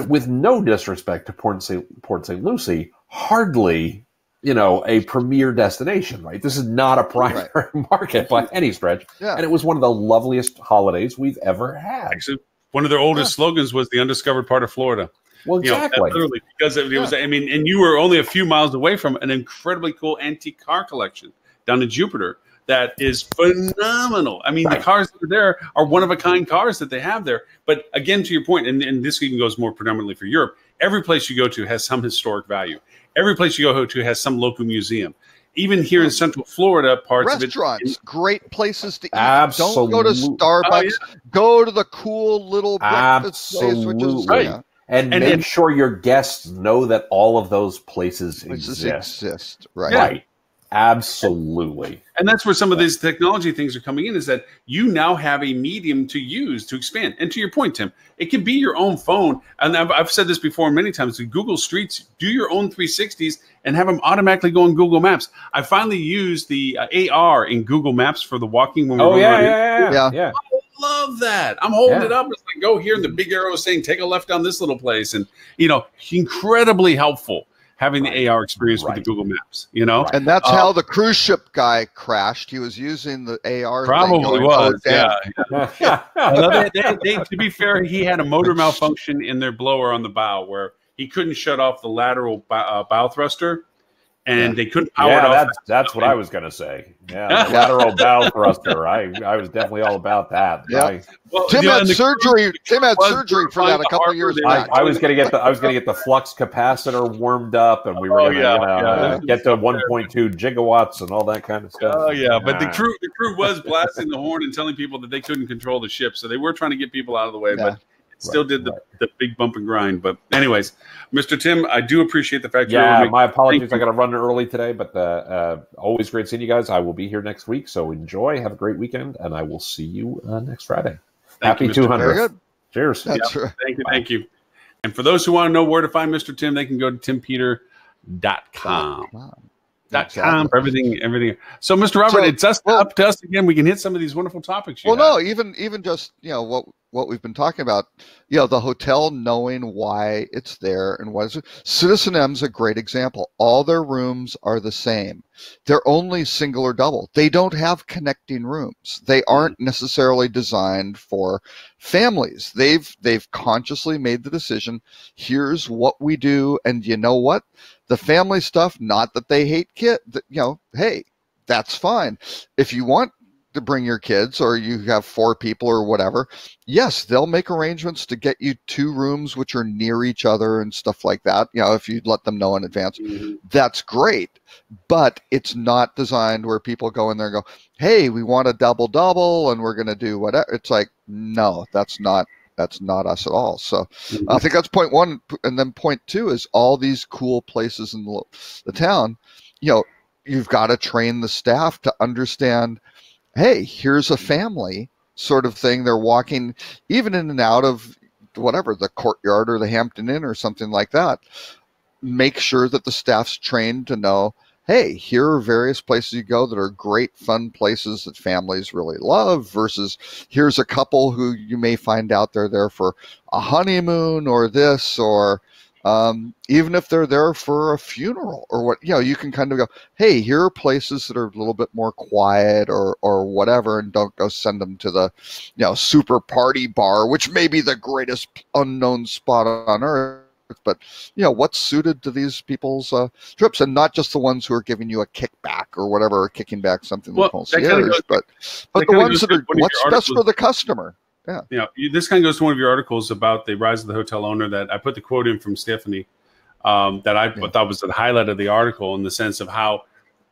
With no disrespect to Port St. Lucie, hardly, a premier destination, right? This is not a primary market by any stretch. Yeah. And it was one of the loveliest holidays we've ever had. Actually, one of their oldest slogans was the undiscovered part of Florida. Well, exactly. Literally, because it was, I mean, and you were only a few miles away from an incredibly cool antique car collection down in Jupiter that is phenomenal. I mean, the cars that are there are one-of-a-kind cars that they have there. But again, to your point, and this even goes more predominantly for Europe, every place you go to has some historic value. Every place you go to has some local museum. Even here in Central Florida, parts restaurants, of it, great places to eat. Absolutely. Don't go to Starbucks. Go to the cool little breakfast place, which is And make sure your guests know that all of those places exist. Right. Right. Absolutely. And that's where some of these technology things are coming in, is that you now have a medium to use to expand. And to your point, Tim, it can be your own phone. And I've said this before many times, the Google Streets, do your own 360s and have them automatically go on Google Maps. I finally used the AR in Google Maps for the walking when we were yeah. I love that. I'm holding it up. It's like, go here, and the big arrow is saying, take a left down this little place. And, incredibly helpful having the AR experience with the Google Maps, And that's how the cruise ship guy crashed. He was using the AR. Probably was, Well, to be fair, he had a motor malfunction in their blower on the bow where he couldn't shut off the lateral bow thruster, and they couldn't power it off. That's what I was going to say. Yeah, the lateral bow thruster. I was definitely all about that. Yeah. Tim had surgery. Tim had surgery for that a couple of years back. I was going to get the flux capacitor warmed up, and we were going to get to 1.2 gigawatts and all that kind of stuff. Oh yeah, but the crew was blasting the horn and telling people that they couldn't control the ship, so they were trying to get people out of the way, but. Still did the big bump and grind. But anyways, Mr. Tim, I do appreciate the fact my apologies. I got to run early today, but always great seeing you guys. I will be here next week, so enjoy. Have a great weekend, and I will see you next Friday. Happy 200. Very good. Cheers. That's right. Thank you. And for those who want to know where to find Mr. Tim, they can go to timpeter.com. .com for everything. So, Mr. Robert, it's up to us again. We can hit some of these wonderful topics. Even just what we've been talking about. The hotel knowing why it's there and what is it. Citizen M's a great example. All their rooms are the same. They're only single or double. They don't have connecting rooms. They aren't necessarily designed for families. They've consciously made the decision. Here's what we do, and you know what? The family stuff, not that they hate kids, hey, that's fine. If you want to bring your kids or you have 4 people or whatever, yes, they'll make arrangements to get you 2 rooms which are near each other and stuff like that. If you'd let them know in advance, that's great. But it's not designed where people go in there and go, hey, we want a double and we're going to do whatever. It's like, no, that's not us at all. So I think that's point 1. And then point 2 is all these cool places in the town. You've got to train the staff to understand, hey, here's a family sort of thing. They're walking even in and out of whatever, the Courtyard or the Hampton Inn or something like that. Make sure that the staff's trained to know, hey, here are various places you go that are great, fun places that families really love versus here's a couple who you may find out they're there for a honeymoon or this, or even if they're there for a funeral or what, you can kind of go, hey, here are places that are a little bit more quiet or whatever, and don't go send them to the, super party bar, which may be the greatest unknown spot on earth. But what's suited to these people's trips, and not just the ones who are giving you a kickback or whatever, or kicking back something with concierge, but the ones that are what's best for the customer. Yeah. This kind of goes to one of your articles about the rise of the hotel owner. That I put the quote in from Stephanie that I thought was the highlight of the article, in the sense of how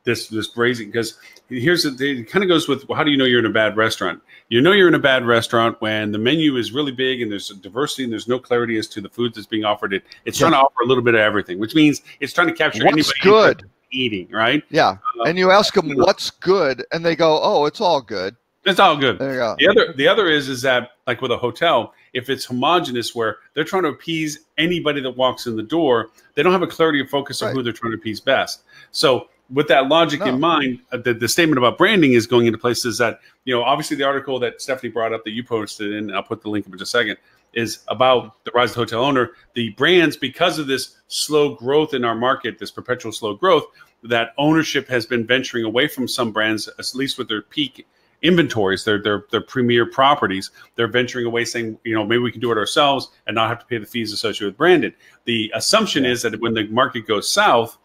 this raising, because it kind of goes with, well, how do you know you're in a bad restaurant? You know you're in a bad restaurant when the menu is really big and there's diversity and there's no clarity as to the food that's being offered. It's trying to offer a little bit of everything, which means it's trying to capture what's anybody good eating, right? Yeah, and you ask them what's good, and they go, "Oh, it's all good." It's all good. There you go. The other is that, like with a hotel, if it's homogenous, where they're trying to appease anybody that walks in the door, they don't have a clarity of focus on who they're trying to appease best. So with that logic No. in mind, the statement about branding is going into places that, obviously the article that Stephanie brought up that you posted, and I'll put the link up in just a second, is about the rise of the hotel owner. The brands, because of this slow growth in our market, this perpetual slow growth, that ownership has been venturing away from some brands, at least with their peak inventories, their premier properties. They're venturing away, saying, maybe we can do it ourselves and not have to pay the fees associated with branded. The assumption is that when the market goes south,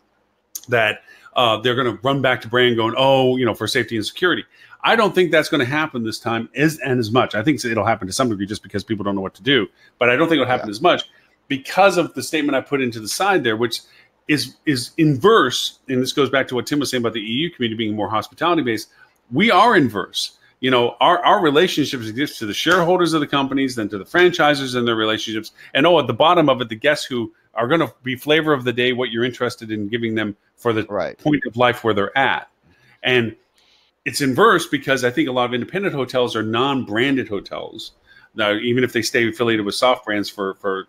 that they're going to run back to brand, going, for safety and security. I don't think that's going to happen this time as much. I think it'll happen to some degree just because people don't know what to do. But I don't think it'll happen as much because of the statement I put into the side there, which is inverse. And this goes back to what Tim was saying about the EU community being more hospitality based. We are inverse. Our relationships exist to the shareholders of the companies, then to the franchisers and their relationships. And at the bottom of it, the guests who are going to be flavor of the day, what you're interested in giving them for the point of life where they're at. And it's inverse because I think a lot of independent hotels are non-branded hotels. Now, even if they stay affiliated with soft brands for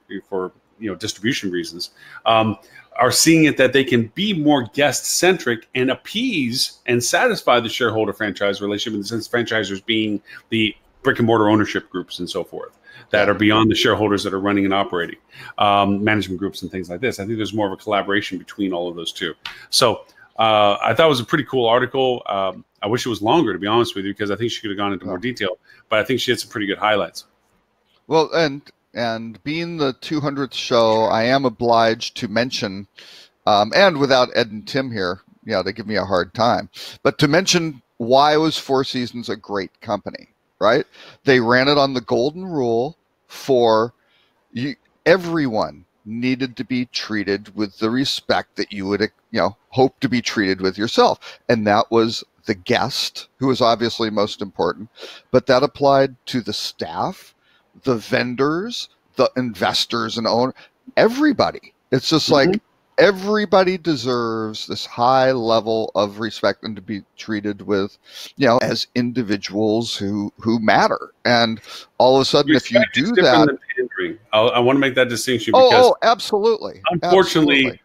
distribution reasons, are seeing it that they can be more guest-centric and appease and satisfy the shareholder franchise relationship, in the sense franchisers being the brick-and-mortar ownership groups and so forth that are beyond the shareholders that are running and operating, management groups and things like this. I think there's more of a collaboration between all of those two. So I thought it was a pretty cool article. I wish it was longer, to be honest with you, because I think she could have gone into more detail. But I think she had some pretty good highlights. Well, and being the 200th show, I am obliged to mention, and without Ed and Tim here, they give me a hard time, but to mention why was Four Seasons a great company, right? They ran it on the golden rule for everyone needed to be treated with the respect that you would, hope to be treated with yourself. And that was the guest, who was obviously most important, but that applied to the staff, the vendors, the investors and owners, everybody. It's just like everybody deserves this high level of respect and to be treated with, as individuals who matter. And all of a sudden, if you do that, I want to make that distinction because absolutely. Unfortunately,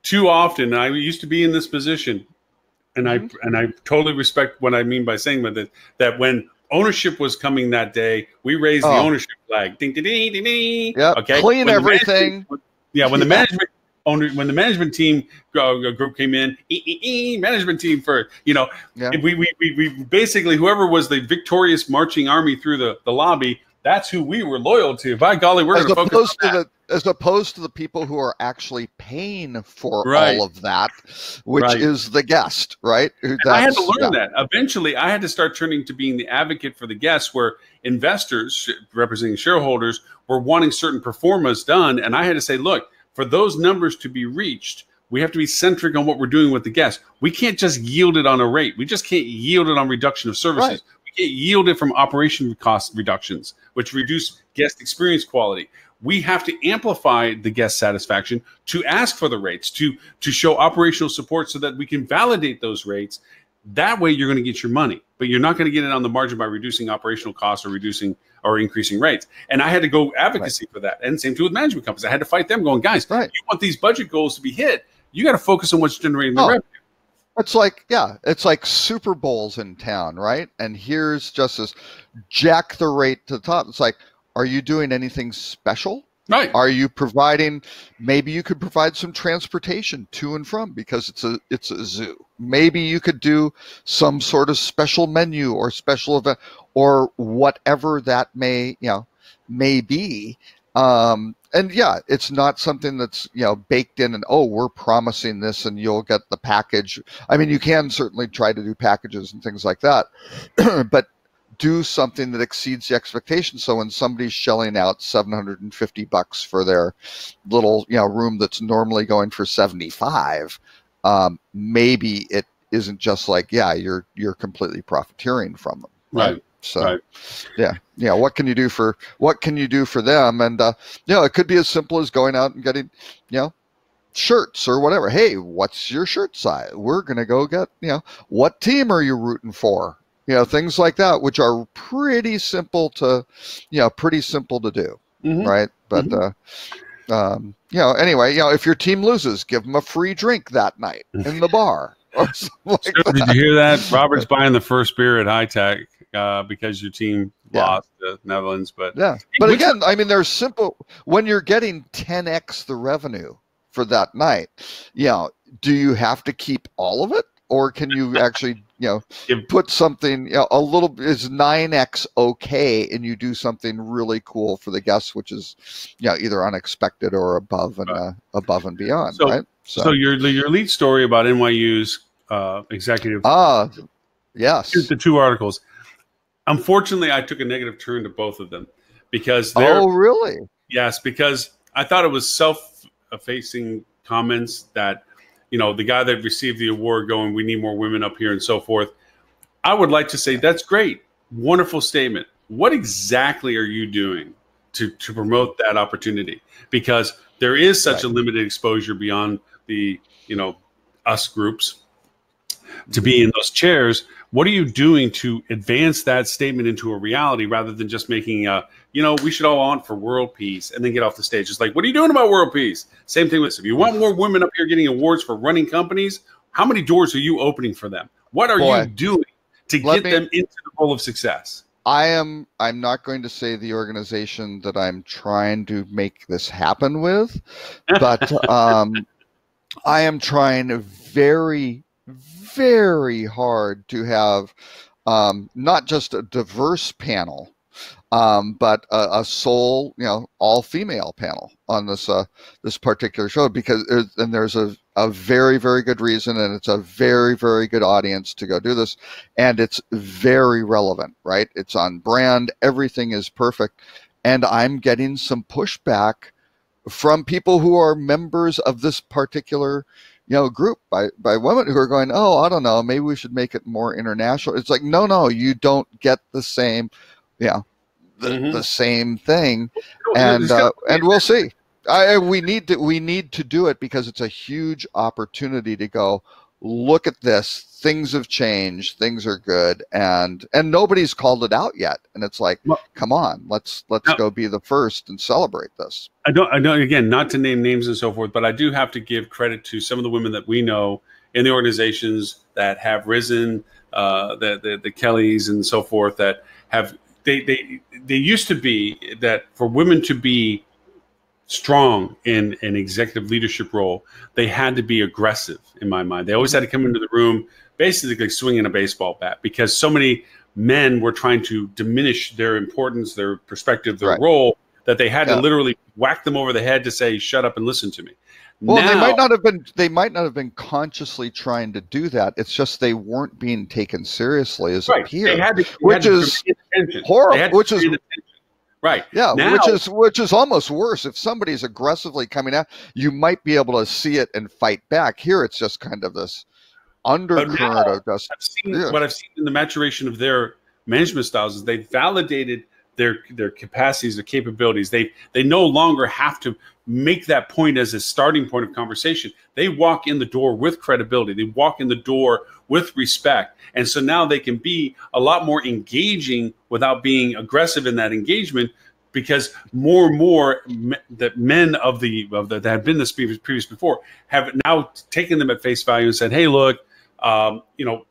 too often, I used to be in this position, and I totally respect what I mean by saying that when ownership was coming that day, we raised the ownership flag. Ding, ding, ding, ding, ding. Yep. Okay. Clean everything. When the management team group came in, management team for we basically, whoever was the victorious marching army through the lobby, that's who we were loyal to. By golly, we're going to focus on that. As opposed to the people who are actually paying for all of that, which is the guest, right? I had to learn that. Eventually, I had to start turning to being the advocate for the guests, where investors representing shareholders were wanting certain performance done. And I had to say, look, for those numbers to be reached, we have to be centric on what we're doing with the guests. We can't just yield it on a rate. We just can't yield it on reduction of services. Right. We can't yield it from operation cost reductions, which reduce guest experience quality. We have to amplify the guest satisfaction to ask for the rates, to show operational support so that we can validate those rates. That way you're going to get your money, but you're not going to get it on the margin by reducing operational costs or increasing rates. And I had to go advocacy for that. And same too with management companies. I had to fight them going, guys, you want these budget goals to be hit. You got to focus on what's generating the revenue. It's like Super Bowls in town, right? And here's just this jack the rate to the top. It's like, are you doing anything special? Right. Are you providing, maybe you could provide some transportation to and from because it's a zoo. Maybe you could do some sort of special menu or special event or whatever that may be. And it's not something that's, baked in and, we're promising this and you'll get the package. I mean, you can certainly try to do packages and things like that, but do something that exceeds the expectation. So when somebody's shelling out $750 for their little, room that's normally going for $75, maybe it isn't just like, you're completely profiteering from them. Right. So, what can you do for them? And, it could be as simple as going out and getting, shirts or whatever. Hey, what's your shirt size? We're going to go get, what team are you rooting for? Things like that, which are pretty simple to do. Right. But, anyway, if your team loses, give them a free drink that night in the bar. or something like Sure, that. did you hear that? Robert's buying the first beer at High Tech because your team lost the Netherlands. But Yeah, but again, I mean, there's simple. When you're getting 10x the revenue for that night, do you have to keep all of it, or can you actually, put something, a little? Is 9x okay, and you do something really cool for the guests, which is, either unexpected or above and beyond, right? So your lead story about NYU's executive. Yes. The two articles. Unfortunately, I took a negative turn to both of them because really? Yes, because I thought it was self-effacing comments that, the guy that received the award going, we need more women up here and so forth. I would like to say that's great. Wonderful statement. What exactly are you doing to promote that opportunity? Because there is such a limited exposure beyond the, us groups to be in those chairs. What are you doing to advance that statement into a reality rather than just making we should all on for world peace and then get off the stage? It's like, what are you doing about world peace? Same thing with, if you want more women up here getting awards for running companies, how many doors are you opening for them? What are you doing to get them into the role of success? I'm not going to say the organization that I'm trying to make this happen with, but I am trying very, very hard to have not just a diverse panel, but a sole, all female panel on this particular show, because there's a very, very good reason, and it's a very, very good audience to go do this, and it's very relevant, right? It's on brand, everything is perfect, and I'm getting some pushback from people who are members of this particular group by women who are going, I don't know, maybe we should make it more international. It's like, no, you don't get the same, the same thing, and we'll see. We need to do it because it's a huge opportunity to go, look at this. Things have changed. Things are good, and nobody's called it out yet. And it's like, come on, let's go be the first and celebrate this. I don't. Again, not to name names and so forth, but I do have to give credit to some of the women that we know in the organizations that have risen, the Kellys and so forth, that have they used to be that for women to be strong in an executive leadership role, they had to be aggressive. In my mind, they always had to come into the room basically swinging a baseball bat, because so many men were trying to diminish their importance, their perspective, their role, that they had to literally whack them over the head to say, shut up and listen to me. Well, they might not have been consciously trying to do that. It's just they weren't being taken seriously as a peer, which is horrible. Which is right. Yeah, now, which is almost worse. If somebody's aggressively coming out, you might be able to see it and fight back. Here, it's just kind of this undercurrent of just. What I've seen in the maturation of their management styles is they've validated their capacities, their capabilities. They no longer have to make that point as a starting point of conversation. They walk in the door with credibility. They walk in the door with respect. And so now they can be a lot more engaging without being aggressive in that engagement, because more and more that men that have been this previous before have now taken them at face value and said, hey, look,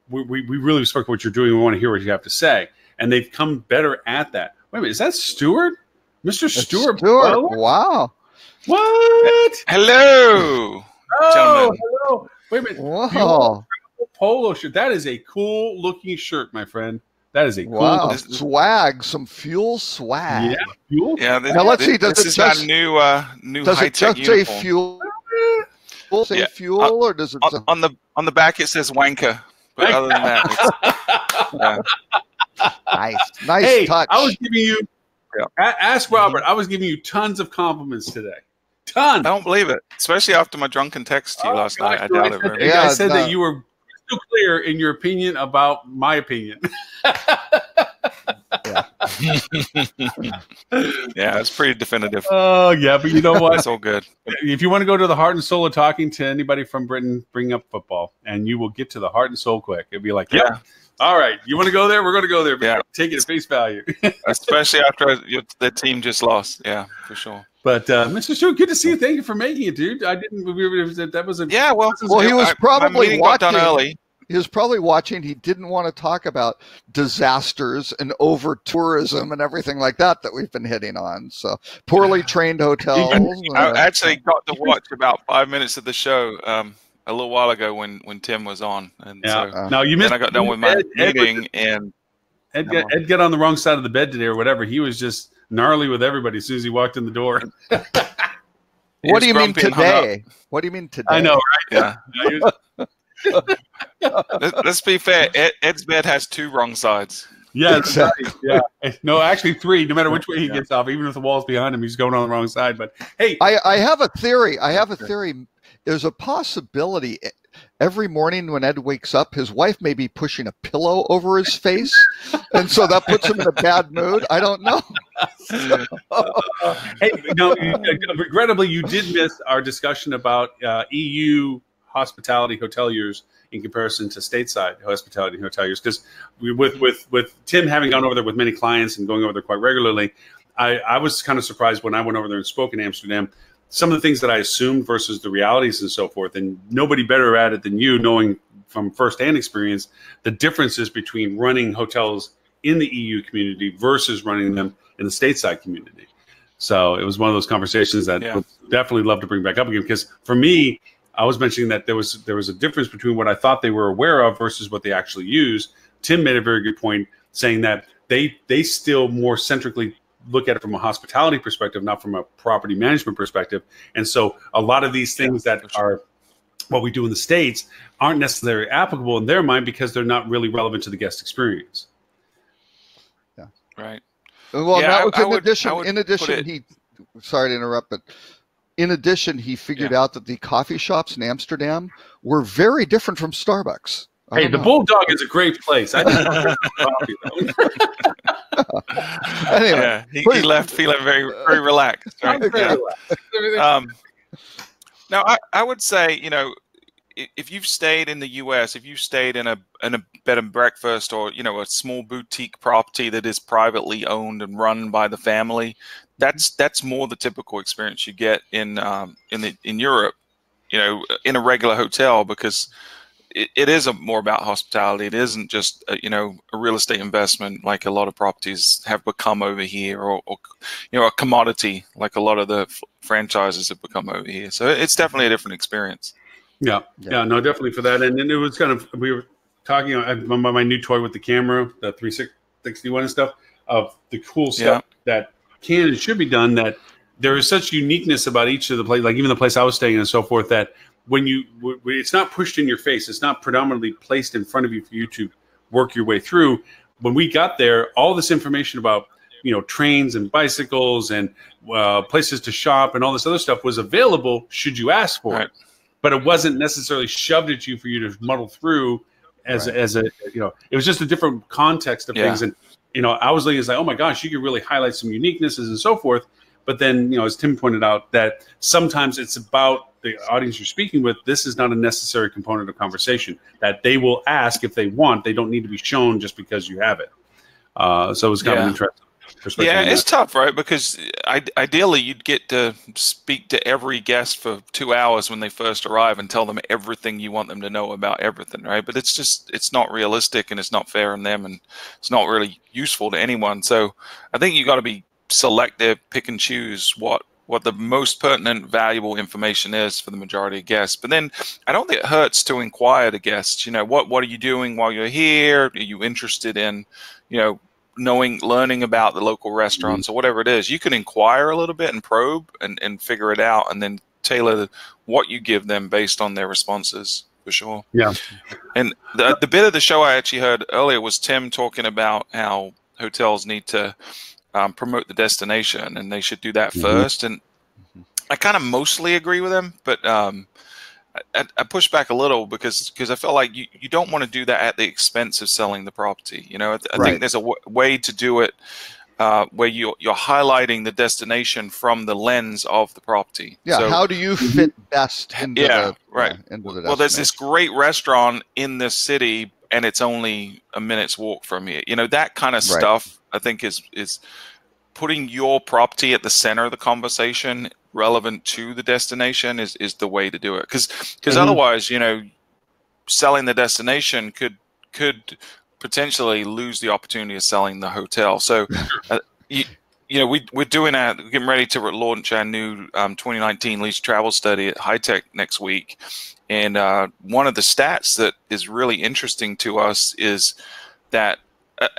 we really respect what you're doing. We want to hear what you have to say. And they've come better at that. Wait a minute, is that Stuart? Mr. Stuart. Wow. What? Hello. Oh, hello. Wait a minute. Wow. Polo shirt. That is a cool looking shirt, my friend. That is a cool swag. Some fuel swag. Yeah, fuel. Yeah. Now let's see. Does it just new high-tech uniform? Say fuel? Say fuel, or does it on the back? It says wanker. But other than that, nice hey, touch. I was giving you. Ask Robert. I was giving you tons of compliments today. Tons. I don't believe it, especially after my drunken text to you last night. I doubt it very much. I said that you were crystal clear in your opinion about my opinion. Yeah, it's pretty definitive. Oh, yeah, but you know what? It's all good. If you want to go to the heart and soul of talking to anybody from Britain, bring up football, and you will get to the heart and soul quick. It'll be like, All right, you want to go there? We're going to go there. But Yeah. Take it at face value. Especially after the team just lost. Yeah, for sure. But Mr. Stewart, good to see you. Thank you for making it, dude. I didn't. That was a Yeah, well, he was my probably meeting got done watching. early. He was probably watching. He didn't want to talk about disasters and over tourism and everything like that we've been hitting on. So poorly trained hotels. I actually got to watch about 5 minutes of the show a little while ago when Tim was on, and so no, you missed. then I got done with my meeting, and Ed got on the wrong side of the bed today or whatever. He was just gnarly with everybody as soon as he walked in the door. What do you mean grumpy and hung today? What do you mean today? I know, right? Yeah. Let's be fair. Ed's bed has 2 wrong sides. Yeah, Exactly. right. Yeah. No, actually 3. No matter which way he gets off, even if the wall's behind him, he's going on the wrong side. But hey, I have a theory. There's a possibility every morning when Ed wakes up, his wife may be pushing a pillow over his face, and so that puts him in a bad mood. I don't know. Hey, no, regrettably, you did miss our discussion about EU hospitality hoteliers in comparison to stateside hospitality hoteliers, because with Tim having gone over there with many clients and going over there quite regularly, I was kind of surprised when I went over there and spoke in Amsterdam. Some of the things that I assumed versus the realities and so forth, and nobody better at it than you, knowing from firsthand experience the differences between running hotels in the EU community versus running them in the stateside community. So it was one of those conversations that I would definitely love to bring back up again, because for me, I was mentioning that there was a difference between what I thought they were aware of versus what they actually use. Tim made a very good point saying that they still more centrically look at it from a hospitality perspective, not from a property management perspective. And so a lot of these things that are what we do in the States aren't necessarily applicable in their mind because they're not really relevant to the guest experience. Yeah. Right. Well, Yeah, that was in addition, he, sorry to interrupt, but in addition, he figured out that the coffee shops in Amsterdam were very different from Starbucks. Hey, the Bulldog is a great place. I just don't coffee, though. Anyway, yeah, he left feeling very, very relaxed. Right? Now, I would say, if you've stayed in the U.S., if you've stayed in a bed and breakfast, or a small boutique property that is privately owned and run by the family, that's more the typical experience you get in Europe, in a regular hotel, because it is more about hospitality. It isn't just a real estate investment like a lot of properties have become over here, or a commodity like a lot of the franchises have become over here. So it's definitely a different experience. Yeah, no, definitely for that. And then it was we were talking about my new toy with the camera, the 361 and stuff, of the cool stuff that can and should be done, that there is such uniqueness about each of the places, like even the place I was staying in and so forth, that when it's not pushed in your face, it's not predominantly placed in front of you for you to work your way through. When we got there, all this information about, trains and bicycles and places to shop and all this other stuff was available should you ask for it. But it wasn't necessarily shoved at you for you to muddle through as a, it was just a different context of things. And, I was like, oh my gosh, you could really highlight some uniquenesses and so forth. But then, as Tim pointed out, that sometimes it's about the audience you're speaking with. This is not a necessary component of conversation, that they will ask if they want. They don't need to be shown just because you have it. So it was kind of interesting. Yeah, it's tough, right? Because ideally you'd get to speak to every guest for 2 hours when they first arrive and tell them everything you want them to know about everything, right? But it's not realistic, and it's not fair on them, and it's not really useful to anyone. So I think you got to be selective, pick and choose what the most pertinent, valuable information is for the majority of guests. But then I don't think it hurts to inquire the guests, what are you doing while you're here? Are you interested in, learning about the local restaurants or whatever it is? You can inquire a little bit and probe and figure it out, and then tailor what you give them based on their responses, for sure. Yeah. And the bit of the show I actually heard earlier was Tim talking about how hotels need to promote the destination, and they should do that first. And I kind of mostly agree with him, but I push back a little because I feel like you don't want to do that at the expense of selling the property. I think there's a way to do it where you're highlighting the destination from the lens of the property. Yeah. So, how do you fit best into the right? Into the well, there's this great restaurant in this city and it's only a minute's walk from you. You know, that kind of stuff, I think is putting your property at the center of the conversation, relevant to the destination, is the way to do it. Because otherwise, you know, selling the destination could potentially lose the opportunity of selling the hotel. So, you know, we're getting ready to launch our new 2019 leisure travel study at HITECH next week. And one of the stats that is really interesting to us is that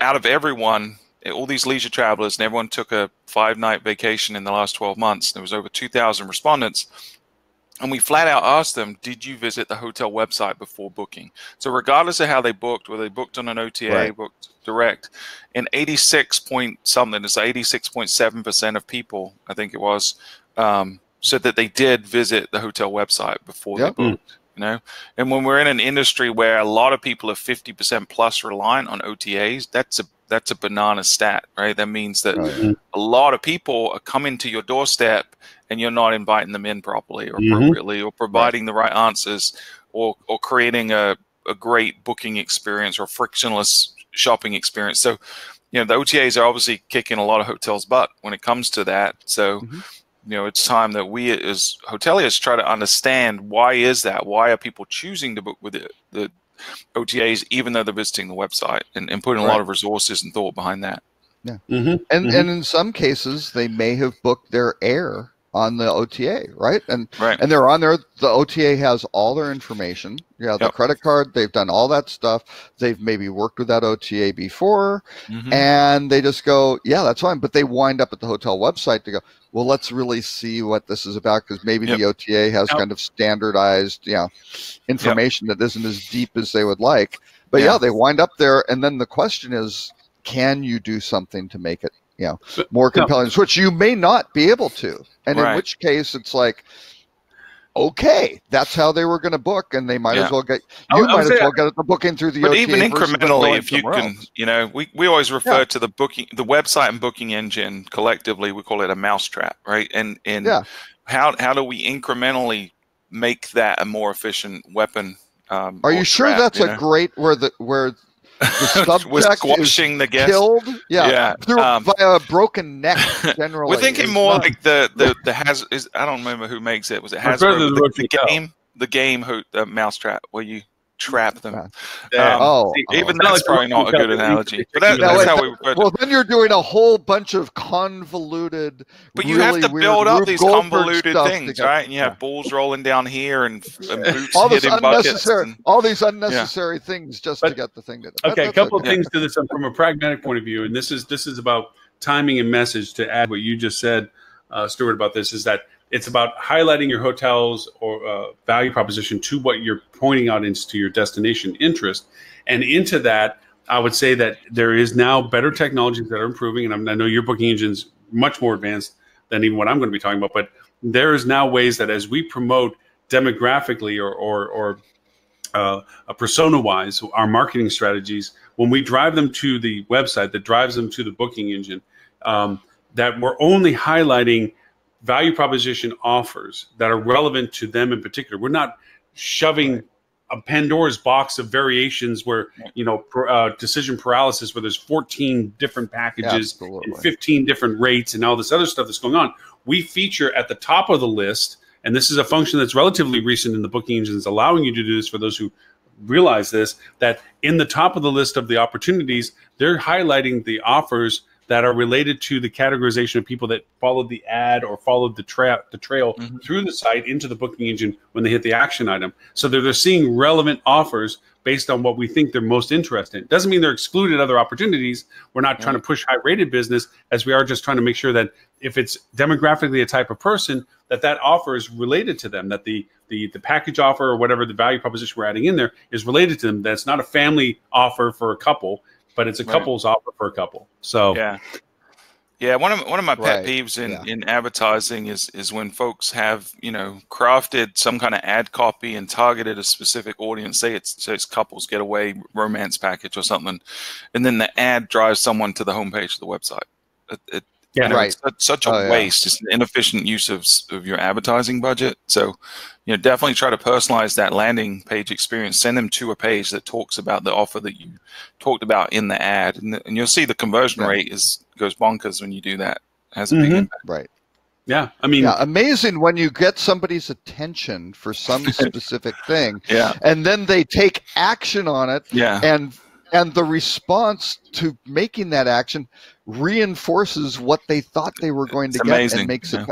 out of everyone, all these leisure travelers, and everyone took a 5-night vacation in the last 12 months. There was over 2,000 respondents. And we flat out asked them, did you visit the hotel website before booking? So regardless of how they booked, whether they booked on an OTA, booked direct, and 86.7% of people, I think it was, said that they did visit the hotel website before they booked. You know, and when we're in an industry where a lot of people are 50% plus reliant on OTAs, that's a banana stat, right? That means that a lot of people are coming to your doorstep and you're not inviting them in properly or appropriately, or providing the right answers, or creating a great booking experience or frictionless shopping experience. So, you know, the OTAs are obviously kicking a lot of hotels' butt when it comes to that. So, you know, it's time that we as hoteliers try to understand, why is that? Why are people choosing to book with the OTAs even though they're visiting the website, and putting a lot of resources and thought behind that? Yeah. And in some cases, they may have booked their air on the OTA, right? And they're on there. The OTA has all their information. Yeah, the credit card, they've done all that stuff. They've maybe worked with that OTA before, and they just go, yeah, that's fine. But they wind up at the hotel website to go, well, let's really see what this is about, because maybe the OTA has kind of standardized, information that isn't as deep as they would like. But they wind up there, and then the question is, can you do something to make it, more compelling? Which you may not be able to, and in which case it's like, okay, that's how they were going to book, and they might as well get the booking through the OTA. But even incrementally, if you can, we always refer to the website and booking engine collectively. We call it a mousetrap, right? And how do we incrementally make that a more efficient weapon? Are you sure that's a great where the subject squashing the guest killed? Via a broken neck. Generally, we're thinking more like the I don't remember who makes it. Was it Hasbro? The game Mousetrap, where you trap them. Even that's probably not a good analogy. But that's how we refer to it. Well, then you're doing a whole bunch of convoluted. But you have to build up these convoluted things, right? And you have balls rolling down here and boots hitting buckets. All these unnecessary things just to get the thing to. Okay, a couple of things to this from a pragmatic point of view, and this is about timing and message. To add what you just said, Stuart, about this, is that it's about highlighting your hotel's or value proposition to what you're pointing out into your destination interest. And into that, I would say that there is now better technologies that are improving. And I know your booking engine's much more advanced than even what I'm going to be talking about. But there is now ways that as we promote demographically or persona-wise our marketing strategies, when we drive them to the website that drives them to the booking engine, that we're only highlighting value proposition offers that are relevant to them in particular. We're not shoving a Pandora's box of variations where, decision paralysis, where there's 14 different packages and 15 different rates and all this other stuff that's going on. We feature at the top of the list, and this is a function that's relatively recent in the booking engines, allowing you to do this for those who realize this, that in the top of the list of the opportunities, they're highlighting the offers that are related to the categorization of people that followed the ad or followed the trail through the site into the booking engine when they hit the action item. So they're seeing relevant offers based on what we think they're most interested in. Doesn't mean they're excluded other opportunities. We're not trying to push high-rated business, as we are just trying to make sure that if it's demographically a type of person, that offer is related to them, that the package offer or whatever the value proposition we're adding in there is related to them. That's not a family offer for a couple, but it's a couple's offer for a couple. So one of my pet peeves in advertising is when folks have crafted some kind of ad copy and targeted a specific audience. Say it's couples getaway romance package or something, and then the ad drives someone to the homepage of the website. It's such a waste. It's an inefficient use of your advertising budget. So, definitely try to personalize that landing page experience. Send them to a page that talks about the offer that you talked about in the ad, and you'll see the conversion rate goes bonkers when you do that. It has a big impact. Right. Yeah, I mean, amazing when you get somebody's attention for some specific thing, and then they take action on it, and the response to making that action reinforces what they thought they were going to get amazing. And makes it.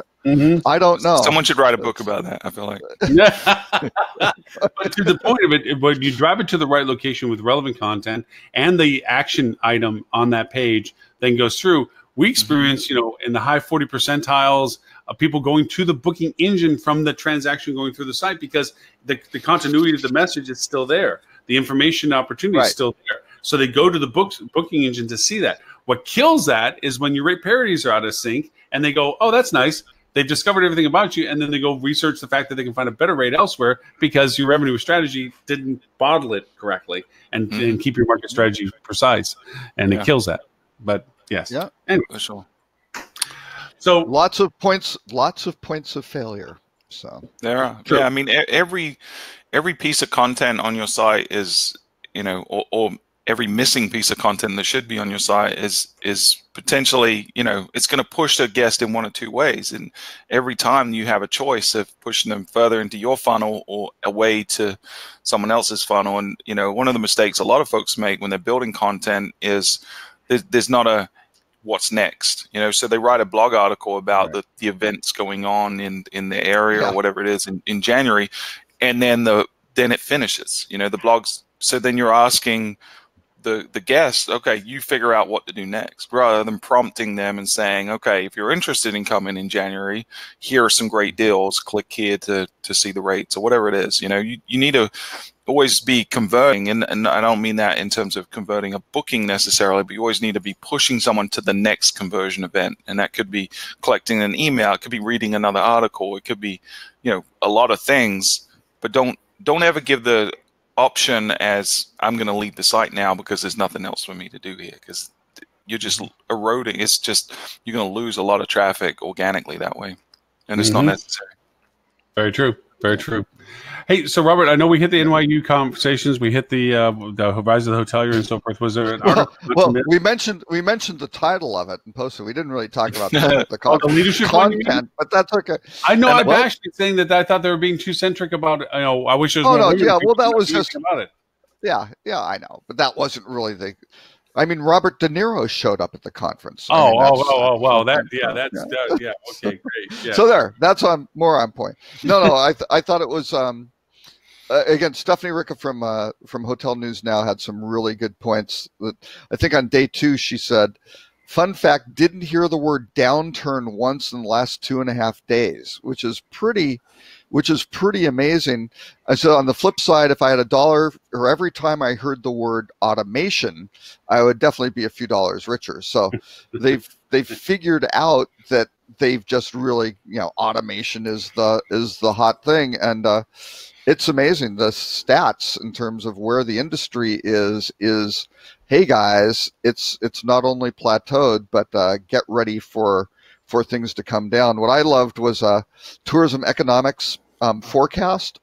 I don't know. Someone should write a book about that, I feel like. But to the point of it, when you drive it to the right location with relevant content and the action item on that page then goes through, we experience, in the high 40 percentiles of people going to the booking engine from the transaction going through the site, because the continuity of the message is still there. The information opportunity is still there. So they go to the booking engine to see that. What kills that is when your rate parodies are out of sync and they go, oh, that's nice. They've discovered everything about you, and then they go research the fact that they can find a better rate elsewhere because your revenue strategy didn't bottle it correctly and keep your market strategy precise, and it kills that. But yes, anyway, for sure. So lots of points of failure. So there are. Yeah, I mean, every piece of content on your site is, or every missing piece of content that should be on your site is potentially, it's going to push the guest in one or two ways. And every time you have a choice of pushing them further into your funnel or away to someone else's funnel. And, one of the mistakes a lot of folks make when they're building content is there's not a what's next, so they write a blog article about the events going on in the area or whatever it is in January. And then it finishes, the blogs. So then you're asking the guest, okay, you figure out what to do next, rather than prompting them and saying, okay, if you're interested in coming in January, here are some great deals. Click here to see the rates or whatever it is. You need to always be converting, and I don't mean that in terms of converting a booking necessarily, but you always need to be pushing someone to the next conversion event. And that could be collecting an email, it could be reading another article, it could be, a lot of things, but don't ever give the option as I'm going to leave the site now because there's nothing else for me to do here, because you're just eroding. It's just, you're going to lose a lot of traffic organically that way, and it's not necessary. Very true. Very true. Hey, so Robert, I know we hit the NYU conversations, we hit the Rise of the Hotelier and so forth. Was there an article? Well, we mentioned the title of it and posted. We didn't really talk about the leadership content, but that's okay. I know. I'm actually saying that I thought they were being too centric about. I wish there was more. That was just about it. Yeah, I know, but that wasn't really the. I mean, Robert De Niro showed up at the conference. Well, okay, great. Yeah. So that's more on point. No, I thought it was. Again, Stephanie Ricca from Hotel News Now had some really good points. That I think on day 2 she said, "Fun fact: didn't hear the word downturn once in the last 2.5 days," which is pretty amazing. So on the flip side, if I had $1 or every time I heard the word automation, I would definitely be a few dollars richer. So they've figured out that they've just really, automation is the hot thing. And it's amazing. The stats in terms of where the industry is, hey guys, it's not only plateaued, but get ready for things to come down. What I loved was tourism economics forecast.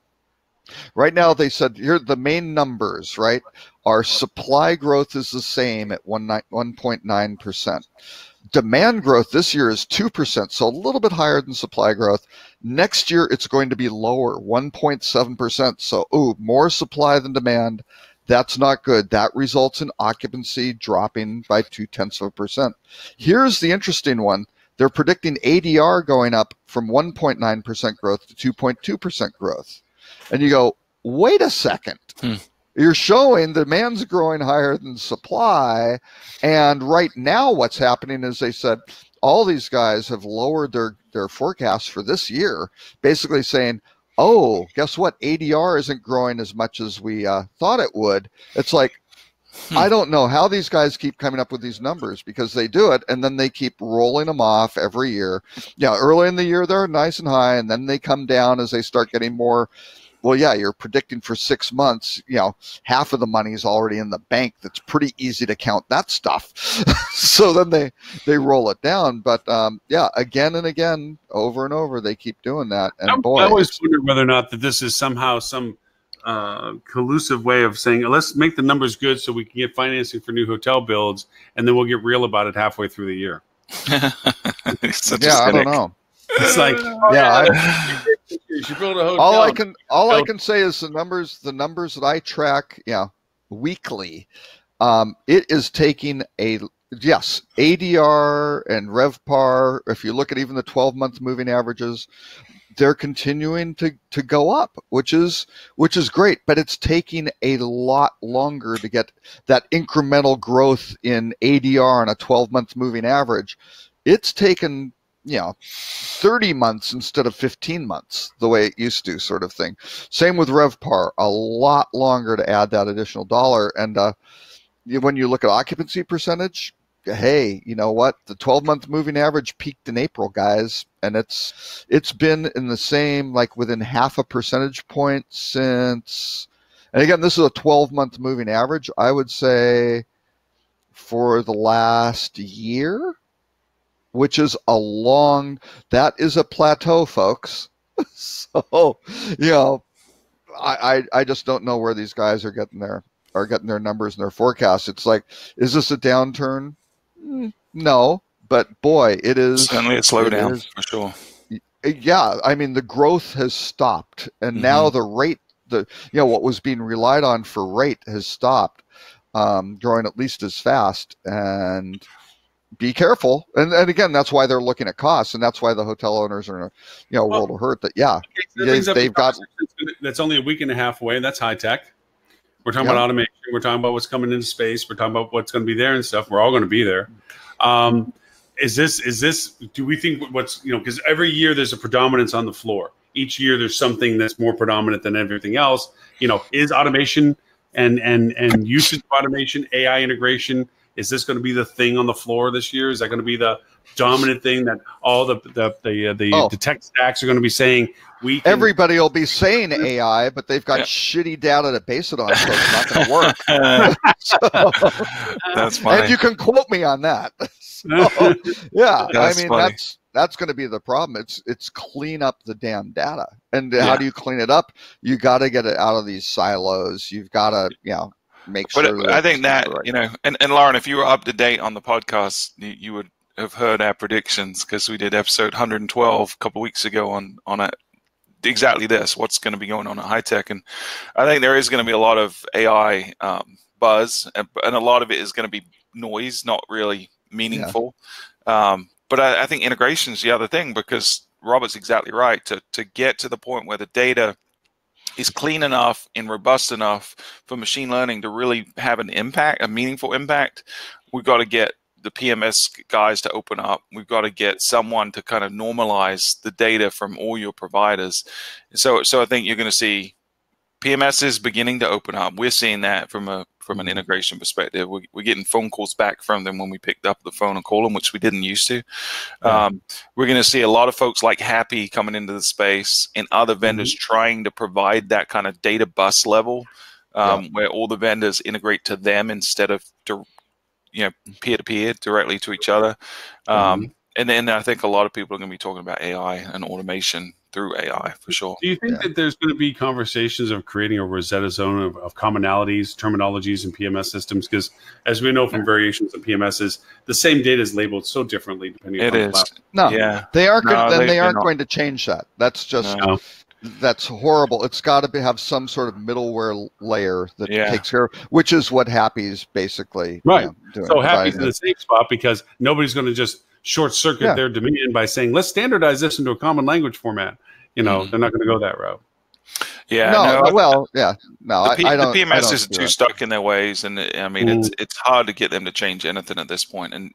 Right now, they said here the main numbers, right? Our supply growth is the same at 1.9%. Demand growth this year is 2%, so a little bit higher than supply growth. Next year, it's going to be lower, 1.7%. So, more supply than demand. That's not good. That results in occupancy dropping by 0.2%. Here's the interesting one. They're predicting ADR going up from 1.9% growth to 2.2% growth. And you go, wait a second. You're showing demand's growing higher than supply. And right now what's happening is they said all these guys have lowered their forecasts for this year, basically saying, oh, guess what? ADR isn't growing as much as we thought it would. It's like, I don't know how these guys keep coming up with these numbers, because they do it and then they keep rolling them off every year. Early in the year they're nice and high, and then they come down as they start getting more well, yeah, you're predicting for 6 months, half of the money is already in the bank. That's pretty easy to count that stuff. So then they roll it down. But yeah, again and again, over and over, they keep doing that. And I boy, always wondered whether or not that this is somehow some collusive way of saying, let's make the numbers good so we can get financing for new hotel builds, and then we'll get real about it halfway through the year. I don't know. It's like, you should build a hotel. All I can say is the numbers that I track, weekly. It is taking ADR and RevPAR. If you look at even the 12-month moving averages, they're continuing to go up, which is great. But it's taking a lot longer to get that incremental growth in ADR on a 12-month moving average. It's taken 30 months instead of 15 months, the way it used to, sort of thing. Same with RevPAR, a lot longer to add that additional dollar. And when you look at occupancy percentage, hey, you know what? The 12-month moving average peaked in April, guys, and it's been in the same, like within half a percentage point since. And again, this is a 12-month moving average. I would say for the last year, which is that is a plateau, folks. So, I just don't know where these guys are getting their numbers and their forecasts. It's like, is this a downturn? No, but boy, it is certainly a slowdown for sure. Yeah, I mean, the growth has stopped, and now the rate, what was being relied on for rate has stopped growing at least as fast. And be careful. And again, that's why they're looking at costs, and that's why the hotel owners are in a world of hurt. That they've got. That's only a week and a half away. That's high tech. We're talking about automation. We're talking about what's coming into space. We're talking about what's going to be there and stuff. We're all going to be there. Is this? Do we think what's because every year there's a predominance on the floor. Each year there's something that's more predominant than everything else. Is automation and usage of automation, AI integration? Is this going to be the thing on the floor this year? Is that going to be the dominant thing that all the tech stacks are going to be saying? Everybody will be saying AI, but they've got shitty data to base it on, so it's not going to work. That's funny. And you can quote me on that. That's going to be the problem. It's clean up the damn data. And how do you clean it up? You got to get it out of these silos. You've got to, make sure. But I think that, and Lauren, if you were up to date on the podcast, you would have heard our predictions, because we did episode 112 a couple of weeks ago on exactly this, what's going to be going on at High Tech. And I think there is going to be a lot of AI buzz, and a lot of it is going to be noise, not really meaningful. But I think integration is the other thing, because Robert's exactly right. To get to the point where the data is clean enough and robust enough for machine learning to really have an impact, a meaningful impact, we've got to get the PMS guys to open up. We've got to get someone to kind of normalize the data from all your providers. So I think you're going to see PMS is beginning to open up. We're seeing that from an integration perspective. We're getting phone calls back from them when we picked up the phone and call them, which we didn't used to. We're going to see a lot of folks like Happy coming into the space, and other vendors trying to provide that kind of data bus level, where all the vendors integrate to them instead of peer-to-peer directly to each other. And then I think a lot of people are going to be talking about AI and automation through AI for sure. Do you think that there's going to be conversations of creating a Rosetta Zone of commonalities, terminologies, and PMS systems? Because as we know from variations of PMSs, the same data is labeled so differently depending on the platform. They aren't going to change that. That's just that's horrible. It's got to have some sort of middleware layer that takes care of, which is what Happy's basically doing. So Happy's in the same spot, because nobody's going to just short circuit their dominion by saying, let's standardize this into a common language format. They're not going to go that route. Yeah. The PMS is too stuck in their ways, and it's hard to get them to change anything at this point. And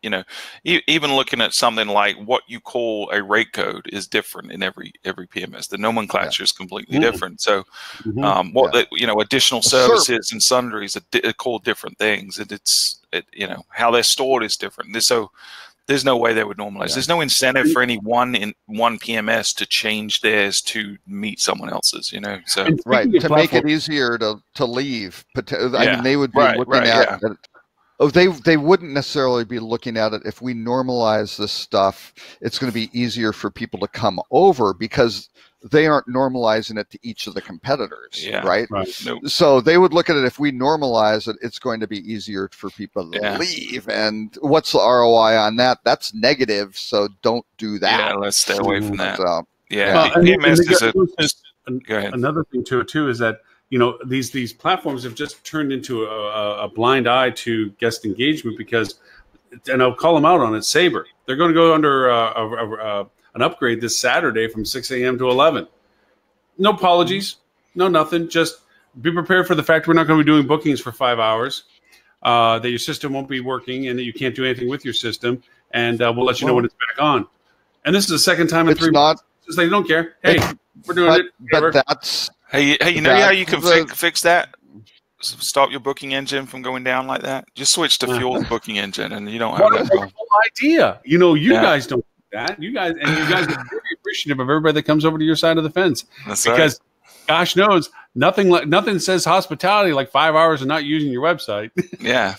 even looking at something like what you call a rate code is different in every PMS. The nomenclature is completely different. So, additional services and sundries are called different things, and how they're stored is different. So There's no way they would normalize. Yeah. There's no incentive for any one PMS to change theirs to meet someone else's, you know. So right, to make it easier to leave. I mean, they would be looking at it. Oh, they wouldn't necessarily be looking at it. If we normalize this stuff, it's going to be easier for people to come over because they aren't normalizing it to each of the competitors, right? Nope. So they would look at it, if we normalize it, it's going to be easier for people to leave. And what's the ROI on that? That's negative, so don't do that. Yeah, let's stay away from that. So, Go ahead. Another thing to it, too, is that, you know, these platforms have just turned into a blind eye to guest engagement because, and I'll call them out on it, Sabre. They're going to go under an upgrade this Saturday from 6 a.m. to 11. No apologies, no nothing. Just be prepared for the fact we're not going to be doing bookings for 5 hours, that your system won't be working and that you can't do anything with your system, and we'll let you know when it's back on. And this is the second time in 3 months. It's like, they don't care. Hey, we're doing it. But that's... Hey, you know how you can fix that? Stop your booking engine from going down like that? Just switch to Fuel's booking engine, and you don't have that problem. Idea. You know, you guys don't do that. You guys are very appreciative of everybody that comes over to your side of the fence. That's because, gosh knows, nothing says hospitality like 5 hours of not using your website. Yeah.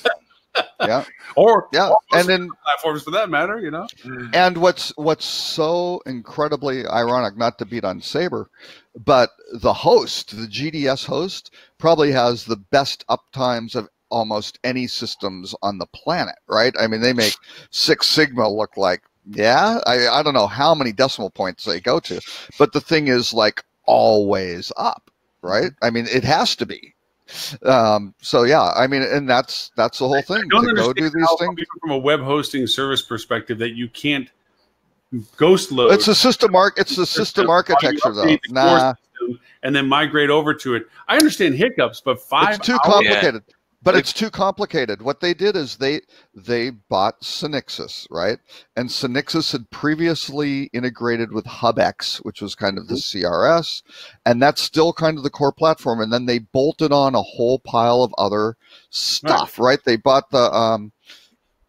or and then platforms for that matter, you know. And what's so incredibly ironic, not to beat on Sabre, but the host, the GDS host, probably has the best uptimes of almost any systems on the planet, right? I mean, they make Six Sigma look like, I don't know how many decimal points they go to, but the thing is like always up, right? I mean, it has to be. So I mean, and that's the whole thing. To go do these things from a web hosting service perspective that you can't ghost load. It's a system architecture though. And then migrate over to it. I understand hiccups, but it's too complicated. But it's too complicated. What they did is they bought Synixus, right? And Synixus had previously integrated with HubX, which was kind of the CRS, and that's still kind of the core platform. And then they bolted on a whole pile of other stuff, right? They bought the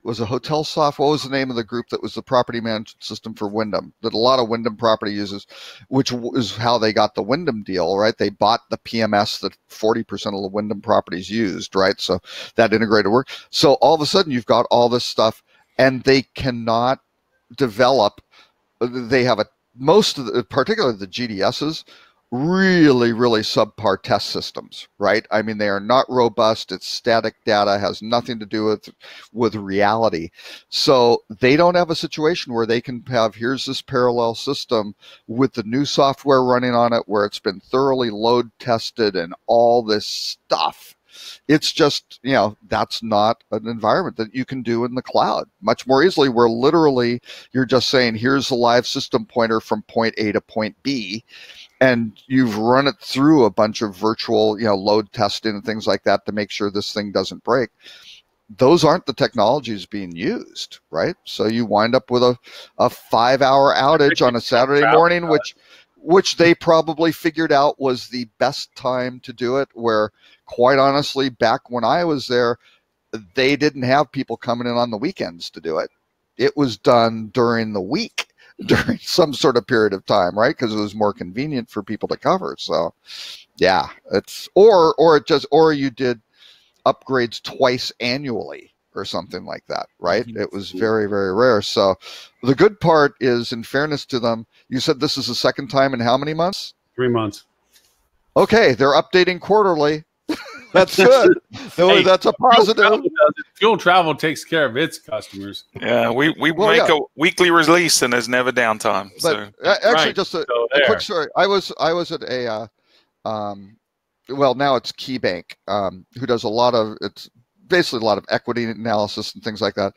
was a HotelSoft. What was the name of the group that was the property management system for Wyndham that a lot of Wyndham property uses, which is how they got the Wyndham deal, right? They bought the PMS that 40% of the Wyndham properties used, right? So that integrated work. So all of a sudden you've got all this stuff and they cannot develop. They have particularly the GDSs, really, really subpar test systems, right? I mean, they are not robust. It's static data, has nothing to do with reality. So they don't have a situation where they can have, here's this parallel system with the new software running on it where it's been thoroughly load tested and all this stuff. It's just, that's not an environment that you can do in the cloud much more easily, where literally you're just saying, here's the live system pointer from point A to point B. And you've run it through a bunch of virtual, load testing and things like that to make sure this thing doesn't break. Those aren't the technologies being used, right? So you wind up with a 5-hour outage on a Saturday morning, which they probably figured out was the best time to do it, where quite honestly, back when I was there, they didn't have people coming in on the weekends to do it. It was done during the week, during some sort of period of time, right? Because it was more convenient for people to cover. So it's or you did upgrades twice annually or something like that, right? It was very, very rare. So the good part is, in fairness to them, you said this is the second time in how many months? 3 months. Okay, they're updating quarterly. That's good. That's a positive. Fuel Travel takes care of its customers. Yeah, we make a weekly release and there's never downtime. But actually, just a quick story. I was at a now it's KeyBank, who does it's basically a lot of equity analysis and things like that.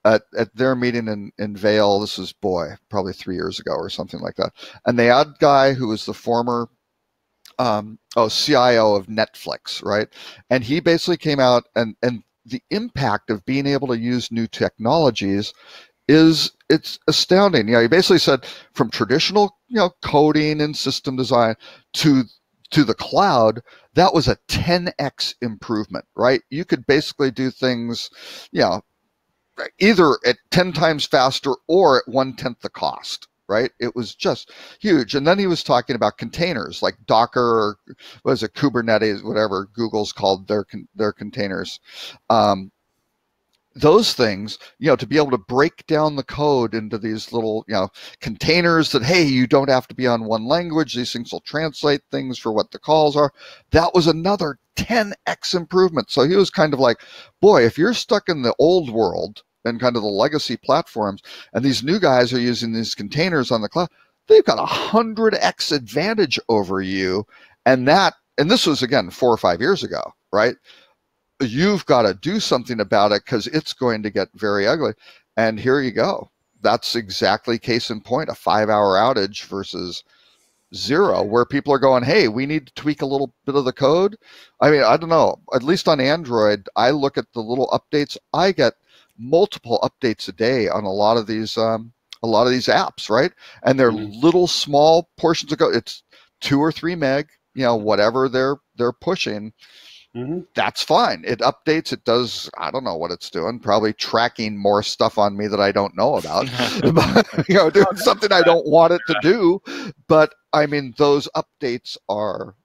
At their meeting in Vail, this was probably 3 years ago or something like that. And they had a guy who was the former CIO of Netflix, right? And he basically came out and the impact of being able to use new technologies it's astounding. He basically said from traditional, coding and system design to the cloud, that was a 10x improvement, right? You could basically do things, either at 10 times faster or at 1/10 the cost. Right? It was just huge. And then he was talking about containers like Docker, or what is it, Kubernetes, whatever Google's called their containers. Those things, to be able to break down the code into these little, containers that, hey, you don't have to be on one language. These things will translate things for what the calls are. That was another 10x improvement. So he was kind of like, boy, if you're stuck in the old world and kind of the legacy platforms, and these new guys are using these containers on the cloud, they've got 100x advantage over you. And this was, again, 4 or 5 years ago, right? You've got to do something about it because it's going to get very ugly. And here you go. That's exactly case in point, a 5-hour outage versus 0, where people are going, hey, we need to tweak a little bit of the code. I mean, I don't know. At least on Android, I look at the little updates. I get multiple updates a day on a lot of these apps, right? And they're little small portions of code. It's 2 or 3 meg, whatever they're pushing. That's fine. It updates. It does. I don't know what it's doing. Probably tracking more stuff on me that I don't know about. Doing something I don't want it to do. But I mean, those updates are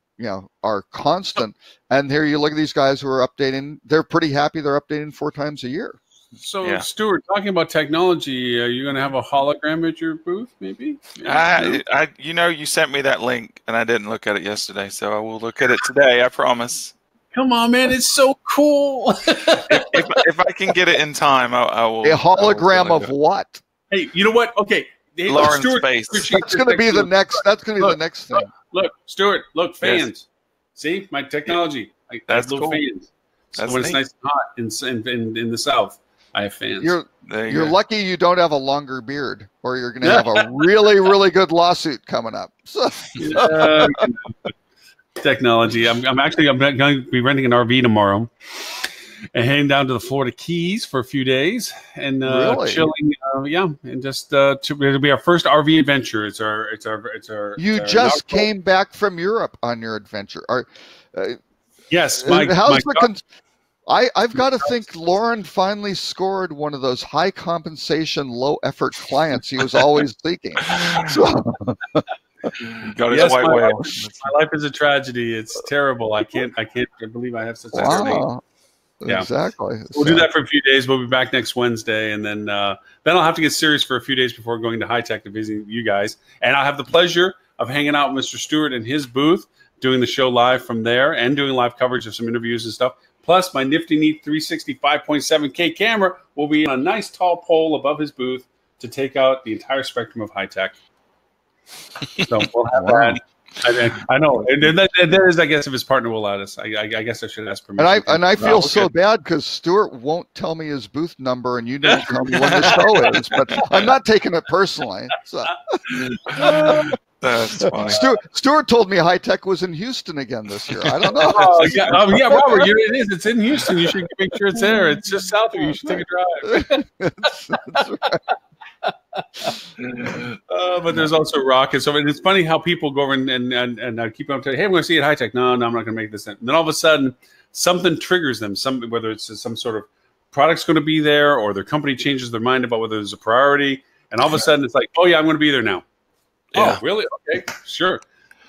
constant. And here you look at these guys who are updating. They're pretty happy. They're updating 4 times a year. So, Stuart, talking about technology, are you going to have a hologram at your booth, maybe? You sent me that link, and I didn't look at it yesterday, so I will look at it today. I promise. Come on, man! It's so cool. if I can get it in time, I will. A hologram of what? Hey, you know what? Okay, Lawrence Space. That's going to be the next. That's going to be the next thing. Look, Stuart. Look, fans. Yes. See my technology. That's little cool. Fans. So when it's nice and hot in the South, I have fans. You're lucky you don't have a longer beard, or you're going to have a really, really good lawsuit coming up. Technology. I'm going to be renting an RV tomorrow and heading down to the Florida Keys for a few days and chilling. And just it'll be our first RV adventure. It's our. You just came back from Europe on your adventure. Yes. I've got to think Lauren finally scored one of those high compensation, low effort clients he was always seeking. Yes, my life is a tragedy. It's terrible. I can't believe I have such a journey. Yeah. Exactly. We'll do that for a few days. We'll be back next Wednesday, and then I'll have to get serious for a few days before going to High Tech to visit you guys. And I'll have the pleasure of hanging out with Mr. Stewart in his booth, doing the show live from there, and doing live coverage of some interviews and stuff. Plus, my nifty neat 360 5.7K camera will be on a nice tall pole above his booth to take out the entire spectrum of high tech. So we'll have that. I know. And there is, I guess, if his partner will let us. I guess I should ask permission. And I feel so bad because Stuart won't tell me his booth number, and you didn't tell me when the show is. But I'm not taking it personally. So. That's funny. Stuart told me High Tech was in Houston again this year. I don't know. Robert, it is. It's in Houston. You should make sure it's there. It's just south of you. You should take a drive. That's right. But there's also rockets. So it's funny how people go over and keep on telling, hey, I'm going to see it at High Tech. No, I'm not going to make this. And then all of a sudden, something triggers them. Whether it's some sort of product's going to be there, or their company changes their mind about whether there's a priority, and all of a sudden it's like, oh yeah, I'm going to be there now. Yeah. Oh, really? Okay, sure.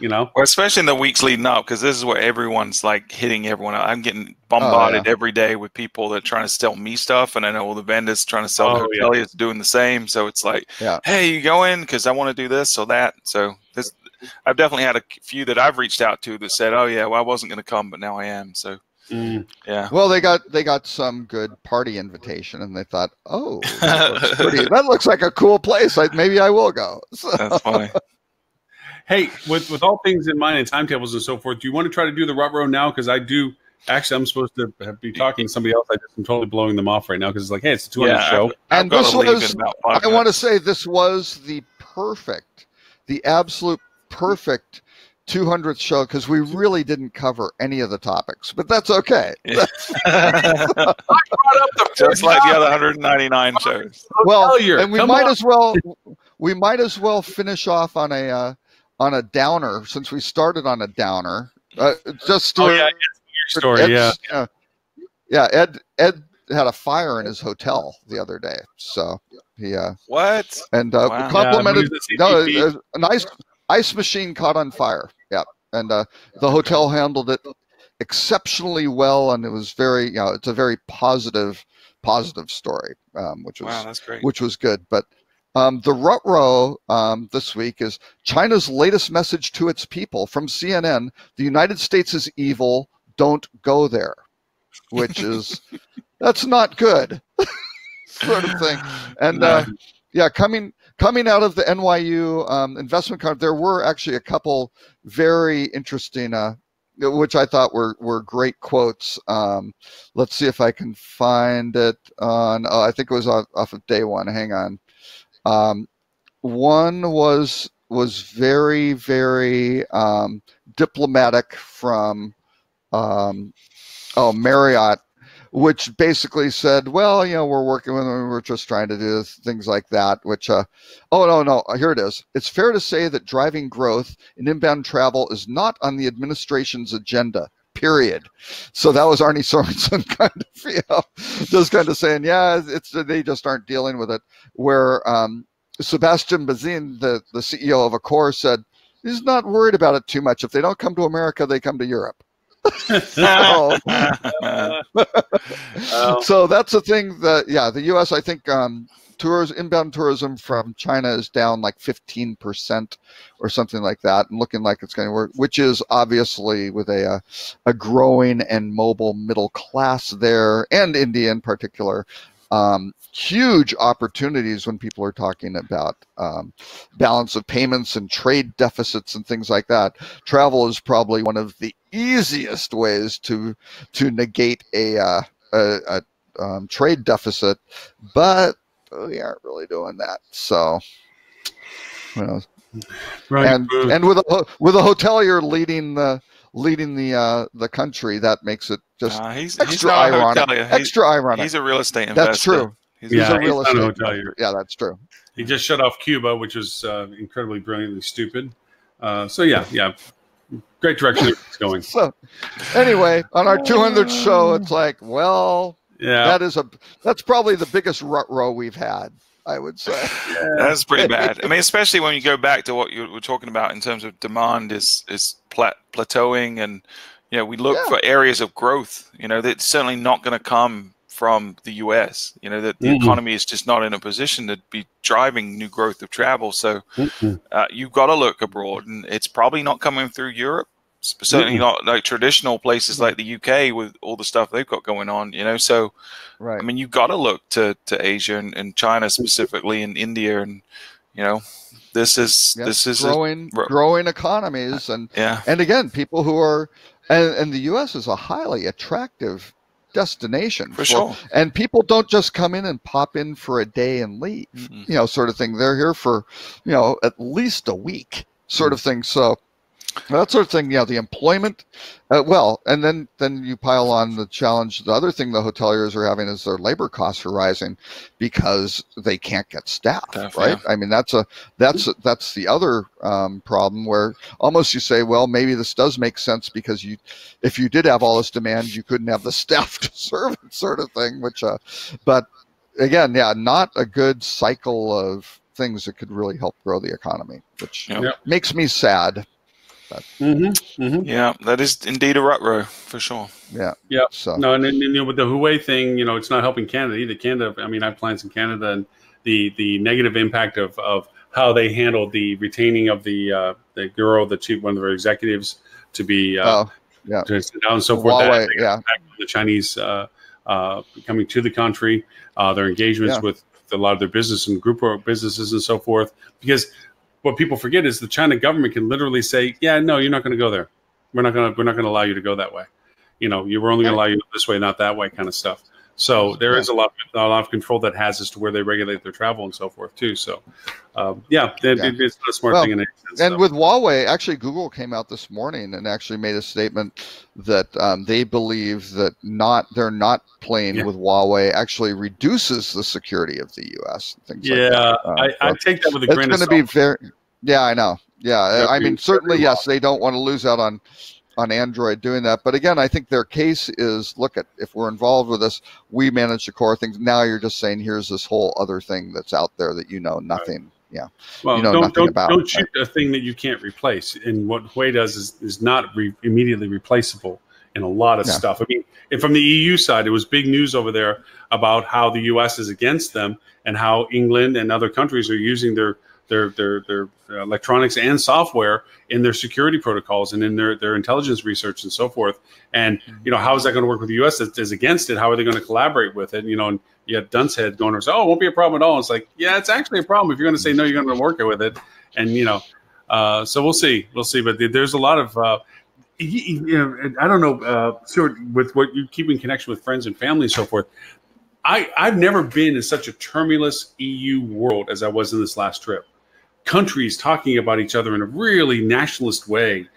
Well, especially in the weeks leading up, because this is where everyone's like hitting everyone. I'm getting bombarded every day with people that are trying to sell me stuff, and I know all the vendors trying to sell hoteliers doing the same. So it's like, hey, you go in because I want to do this or that. So I've definitely had a few that I've reached out to that said, oh yeah, well, I wasn't going to come, but now I am. So yeah. Well, they got some good party invitation, and they thought, oh, that looks like a cool place. Maybe I will go. So. That's funny. Hey, with all things in mind and timetables and so forth, do you want to try to do the Rutrow now? Because I do. Actually, I'm supposed to be talking to somebody else. I'm totally blowing them off right now because it's like, hey, it's a 2-hour show. And this was, I want to say, this was the absolute perfect 200th show because we really didn't cover any of the topics, but that's okay. Yeah. Just like the other 199 shows. Well, and we might as well finish off on a downer since we started on a downer. Just your story, Ed had a fire in his hotel the other day. So he what? And Wow. complimented Yeah, an ice machine caught on fire. Yeah, and the hotel handled it exceptionally well, and it was very, it's a very positive story, which was Wow, that's great. which was good. But the rut-row this week is China's latest message to its people from CNN: the United States is evil. Don't go there, which is that's not good, sort of thing. And coming out of the NYU investment conference, there were actually a couple very interesting, which I thought were great quotes. Let's see if I can find it on. I think it was off of day one. Hang on. One was very, very diplomatic from Marriott, which basically said, well, we're working with them. We're just trying to do things like that, which, no, here it is. It's fair to say that driving growth in inbound travel is not on the administration's agenda, period. So that was Arnie Sorensen kind of, just kind of saying, they just aren't dealing with it. Where Sebastian Bazin, the CEO of Accor, said he's not worried about it too much. If they don't come to America, they come to Europe. So that's the thing that the U.S. I think inbound tourism from China is down like 15% or something like that, and looking like it's going to work, which is obviously with a growing and mobile middle class there, and India in particular. Huge opportunities when people are talking about balance of payments and trade deficits and things like that. Travel is probably one of the easiest ways to negate a trade deficit, but we aren't really doing that. So, Right. And with a hotelier leading the country, that makes it just extra ironic. Extra ironic. He's a real estate investor. That's true. He's a real estate investor. Yeah, that's true. He just shut off Cuba, which was incredibly brilliantly stupid. Great direction it's going. So, anyway, on our 200th show, it's like, well, that's probably the biggest rut-row we've had, I would say. That's pretty bad. I mean, especially when you go back to what you were talking about in terms of demand is plateauing, and we look for areas of growth. That's certainly not going to come from the U.S. That the economy is just not in a position to be driving new growth of travel. So you've got to look abroad, and it's probably not coming through Europe. Certainly not like traditional places like the UK with all the stuff they've got going on. So right. I mean, you've got to look to Asia and China specifically, and India, and this is growing economies, and again, people who are and the U.S. is a highly attractive destination for sure, and people don't just come in and pop in for a day and leave, sort of thing. They're here for at least a week, sort of thing. So that sort of thing, the employment, and then you pile on the challenge. The other thing the hoteliers are having is their labor costs are rising because they can't get staff, right? Yeah. I mean, that's the other problem, where almost you say, well, maybe this does make sense because if you did have all this demand, you couldn't have the staff to serve it, sort of thing. Which, but again, not a good cycle of things that could really help grow the economy, which makes me sad. Yeah, that is indeed a rut-row for sure. Yeah. So no, and with the Huawei thing, it's not helping Canada either. Canada, I mean, I have plans in Canada, and the negative impact of how they handled the retaining of the girl, the chief, one of their executives, to be to sit down and so forth. Huawei, the Chinese coming to the country, their engagements with a lot of their business and group businesses and so forth, because what people forget is the China government can literally say, no, you're not going to go there. We're not going to allow you to go that way. We're only going to allow you this way, not that way, kind of stuff. So there is a lot of control that has as to where they regulate their travel and so forth too. So it's a smart thing in any sense. And with Huawei, actually, Google came out this morning and actually made a statement that they believe that they're not playing with Huawei actually reduces the security of the U.S. Things like that. I take that with a grain of salt. It's going to be very. Yeah, I know. Yeah, I mean, certainly, yes, they don't want to lose out on on Android doing that. But again, I think their case is, look at, if we're involved with this, we manage the core things. Now you're just saying, here's this whole other thing that's out there that you know nothing. Right. Yeah. Well, you know nothing about. Don't shoot a thing that you can't replace. And what Huawei does is not immediately replaceable in a lot of stuff. I mean, and from the EU side, it was big news over there about how the US is against them and how England and other countries are using their electronics and software in their security protocols and in their intelligence research and so forth. And, you know, how is that going to work with the U.S. that is against it? How are they going to collaborate with it? You know, and you have Duncehead going, oh, it won't be a problem at all. It's like, yeah, it's actually a problem if you're going to say, no, you're going to work with it. And, you know, so we'll see. But there's a lot of, you know, I don't know, Stuart, with what you keep in connection with friends and family and so forth. I've never been in such a tumultuous EU world as I was in this last trip. Countries talking about each other in a really nationalist way.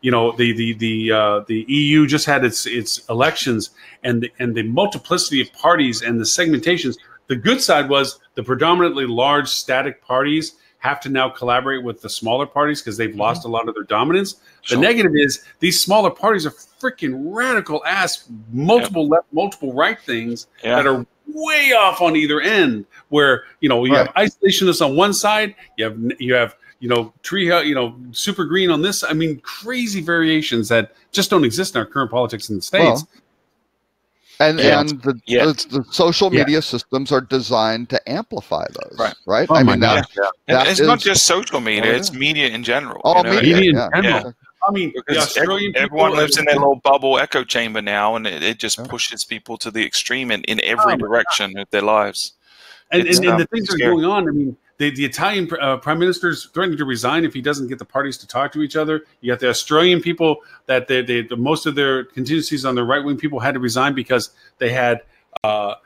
You know, the EU just had its elections, and the multiplicity of parties and the segmentations. The good side was the predominantly large static parties have to now collaborate with the smaller parties because they've lost a lot of their dominance. Sure. The negative is these smaller parties are freaking radical ass, multiple left, multiple right things that are way off on either end. Where, you know, you have isolationists on one side, you have you know, tree, you know, super green on this. I mean, crazy variations that just don't exist in our current politics in the States. Well, the social media systems are designed to amplify those, right? Oh, I mean, that it's not just social media; it's media in general. Oh, media in general. Yeah. I mean, because everyone lives in their little bubble echo chamber now, and it just pushes people to the extreme in every direction of their lives. And the things that are going on, I mean, the Italian prime minister is threatening to resign if he doesn't get the parties to talk to each other. You got the Australian people that most of their contingencies on the right wing people had to resign because they had, you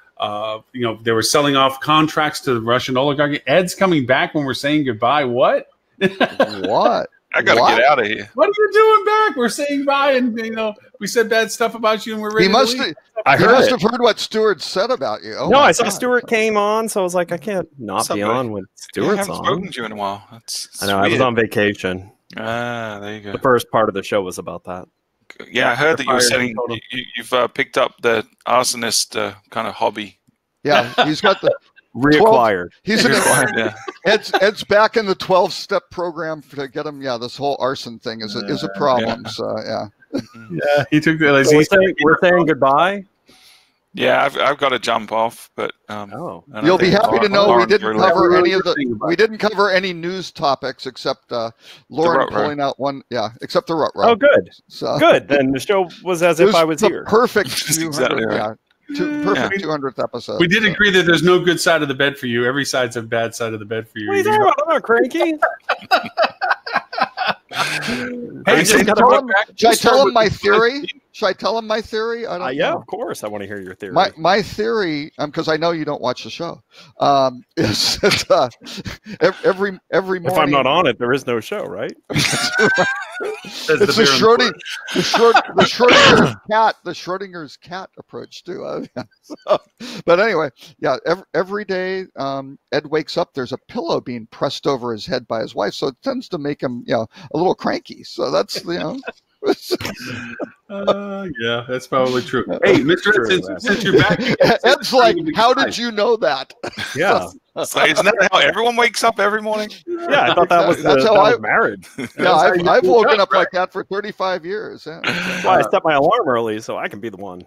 know, they were selling off contracts to the Russian oligarchy. Ed's coming back when we're saying goodbye. What? What? I gotta get out of here. What are you doing back? We're saying bye, and you know we said bad stuff about you, and we're ready. He must have heard what Stuart said about you. Oh, no, I saw Stuart came on, so I was like, I can't not be on when Stuart's on. I haven't spoken to you in a while. I know. I was on vacation. There you go. The first part of the show was about that. Yeah, I heard that you were saying you've picked up the arsonist kind of hobby. Yeah, he's got the. Reacquired. He's Ed's back in the 12-step program to get him. Yeah, this whole arson thing is a problem. Yeah. So yeah, he took that. So we're saying goodbye. Yeah, I've got to jump off, but you'll be happy to know we didn't cover any news topics except Lauren pulling out one. Yeah, except the rut. Oh, good. So good. Then the show was as if I was here. Perfect. 200th episode. We did agree that there's no good side of the bed for you. Every side's a bad side of the bed for you. What are you talking about? I'm not cranky. Hey, should I tell him my theory? Should I tell him my theory? I don't know. Of course. I want to hear your theory. My theory, because I know you don't watch the show, is that every morning. If I'm not on it, there is no show, right? It's the Schrodinger's cat approach too. But anyway, yeah. Every day, Ed wakes up. There's a pillow being pressed over his head by his wife, so it tends to make him, a little cranky. So that's yeah, that's probably true. Hey, Mr. Ed, since you're back, Ed's like, how did you know that? Yeah. So isn't that how everyone wakes up every morning? Yeah, I thought that was that's how I was married. Yeah, I've woken up like that for 35 years. Yeah. That's why I set my alarm early so I can be the one.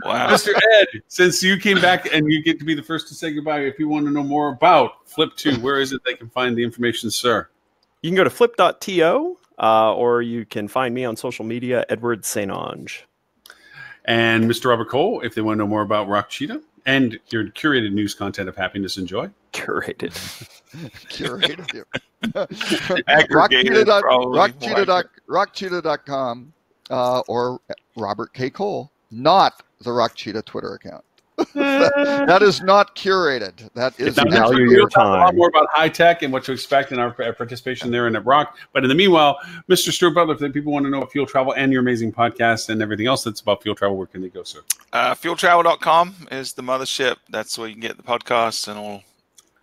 Wow. Mr. Ed, since you came back and you get to be the first to say goodbye, if you want to know more about Flip2, where is it they can find the information, sir? You can go to flip.to, or you can find me on social media, Edward St. Ange. And Mr. Robert Cole, if they want to know more about Rock Cheetah and your curated news content of happiness and joy. Curated. Rockcheetah.com or Robert K. Cole, not the Rock Cheetah Twitter account. That is not curated. That is value your time. A lot more about high tech and what to expect in our participation there in Rock. But in the meanwhile, Mr. Stuart Butler, if people want to know about Fuel Travel and your amazing podcast and everything else that's about Fuel Travel, where can they go, sir? Fueltravel.com is the mothership. That's where you can get the podcasts and all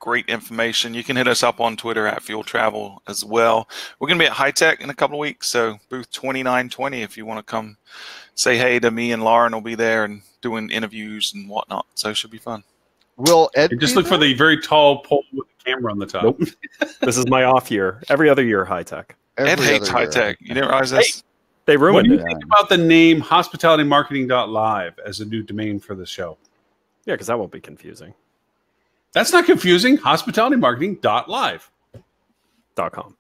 great information. You can hit us up on Twitter at Fuel Travel as well. We're going to be at High Tech in a couple of weeks, so booth 2920 if you want to come say hey to me, and Lauren will be there and doing interviews and whatnot. So it should be fun. Will Ed Just look for the very tall pole with the camera on the top. Nope. This is my off year. Every other year, High Tech. Ed hates High Tech. You didn't realize this? They What ruined do it. you think about the name hospitalitymarketing.live as a new domain for the show? Yeah, because that won't be confusing. That's not confusing. Hospitalitymarketing.live. .com.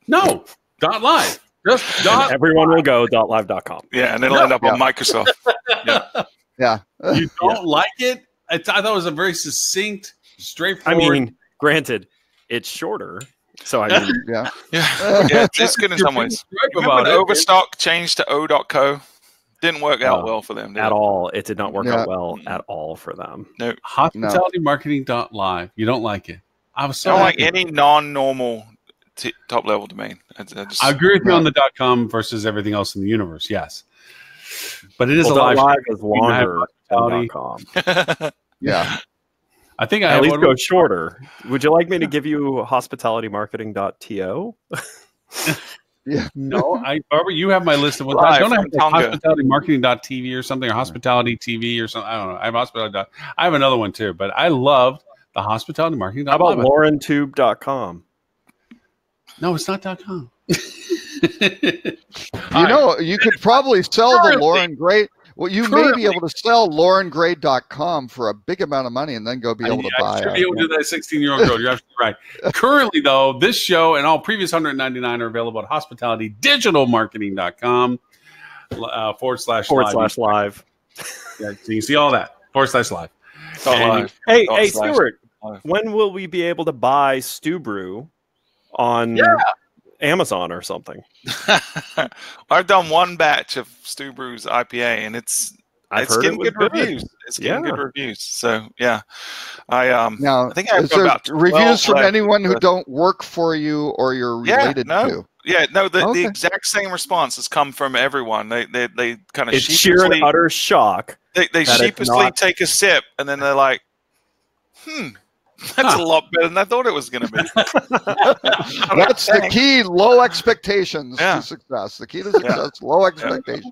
No, .live. Just And everyone will go .live.com. Yeah, and it'll end up on Microsoft. Yeah. You don't like it? I thought it was a very succinct, straightforward. I mean, granted, it's shorter. So I mean, Yeah. Yeah, it's good in some ways. Remember when Overstock changed to O.co? Didn't work out well for them. at all. It did not work out well at all for them. No. Hospitalitymarketing.live. You don't like it. I was I so don't like happy. any non-normal top-level domain. I agree with you on the .com versus everything else in the universe. Yes, but it is a live. .live is longer hospitality. than .com. Yeah. I think I At have least one. go shorter. Would you like me to give you hospitalitymarketing.to? No, Barbara, you have my list of ones. Live I don't have from Tonga. hospitalitymarketing.tv or something, or hospitality TV or something. I don't know. I have hospitality. I have another one too, but I loved the hospitalitymarketing. How about laurentube.com? No, it's not .com. You could probably sell the Lauren Gray. Well, you may be able to sell laurengray.com for a big amount of money and then go be able to buy I should be able to do that 16-year-old girl. You're absolutely right. Currently, though, this show and all previous 199 are available at hospitalitydigitalmarketing.com / /live. Yeah, so you see all that /live. Hey, Stuart, when will we be able to buy Stew Brew on Amazon or something? I've done one batch of Stew Brew's IPA, and it's getting good reviews. It's getting good reviews. So yeah, I think I've got about reviews from anyone who don't work for you or you're related to. Yeah, no, the exact same response has come from everyone. They kind of it's sheer and utter shock. They sheepishly take a sip, and then they're like, that's a lot better than I thought it was going to be. That's the key. Low expectations to success. The key to success: low expectations.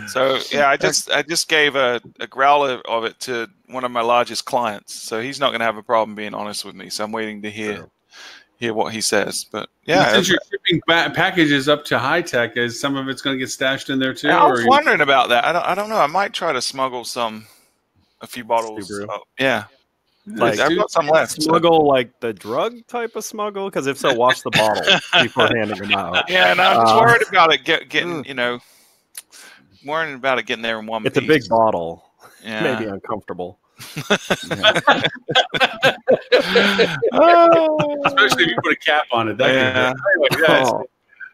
So yeah, I just gave a growler of it to one of my largest clients. So he's not going to have a problem being honest with me. So I'm waiting to hear what he says. But yeah, since you're shipping packages up to High Tech, is some of it's going to get stashed in there too? I was wondering about that. I don't know. I might try to smuggle a few bottles. Yeah. Like, I've got some left. Smuggle like the drug type of smuggle? Because if so, wash the bottle before handing them out. Yeah, and I'm just worried about it getting, worrying about it getting there in one piece. It's a big bottle. Yeah. Maybe uncomfortable. Especially if you put a cap on it.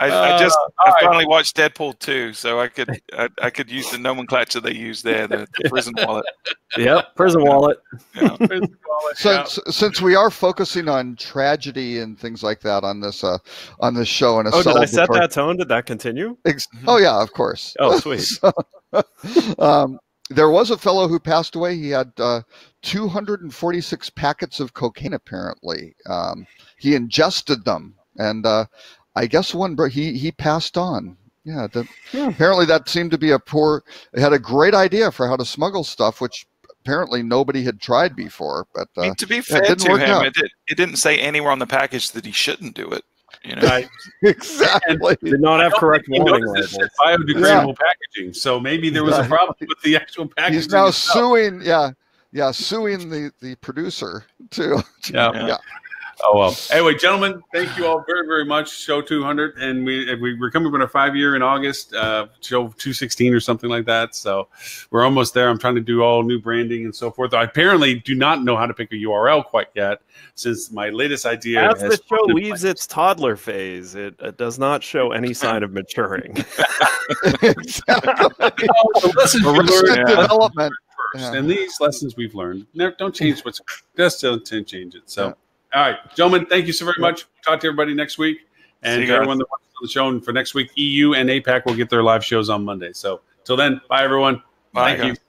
I finally watched Deadpool 2, so I could use the nomenclature they use there, the prison wallet. Yep, prison wallet. Yeah. Since we are focusing on tragedy and things like that on this show, and did I set that tone? Did that continue? Oh yeah, of course. Oh, sweet. There was a fellow who passed away. He had 246 packets of cocaine. Apparently, he ingested them, and I guess he passed on. Yeah, apparently that seemed to be It had a great idea for how to smuggle stuff, which apparently nobody had tried before. But to be fair to him, it didn't say anywhere on the package that he shouldn't do it. Exactly. Did not have correct warning labels. Biodegradable packaging. So maybe there was a problem with the actual packaging. He's now suing. Suing the producer too. Yeah. Oh well. Anyway, gentlemen, thank you all very, very much. Show 200, and we're coming up on our 5-year in August. Show 216 or something like that. So we're almost there. I'm trying to do all new branding and so forth. I apparently do not know how to pick a URL quite yet, since my latest idea. As the show leaves its toddler phase, it does not show any sign of maturing. Exactly. Development. And these lessons we've learned. Don't change just don't change it. So. All right, gentlemen, thank you so very much. Talk to everybody next week. And to everyone that watches on the show, and for next week, EU and APAC will get their live shows on Monday. So till then, bye, everyone. Bye, thank you.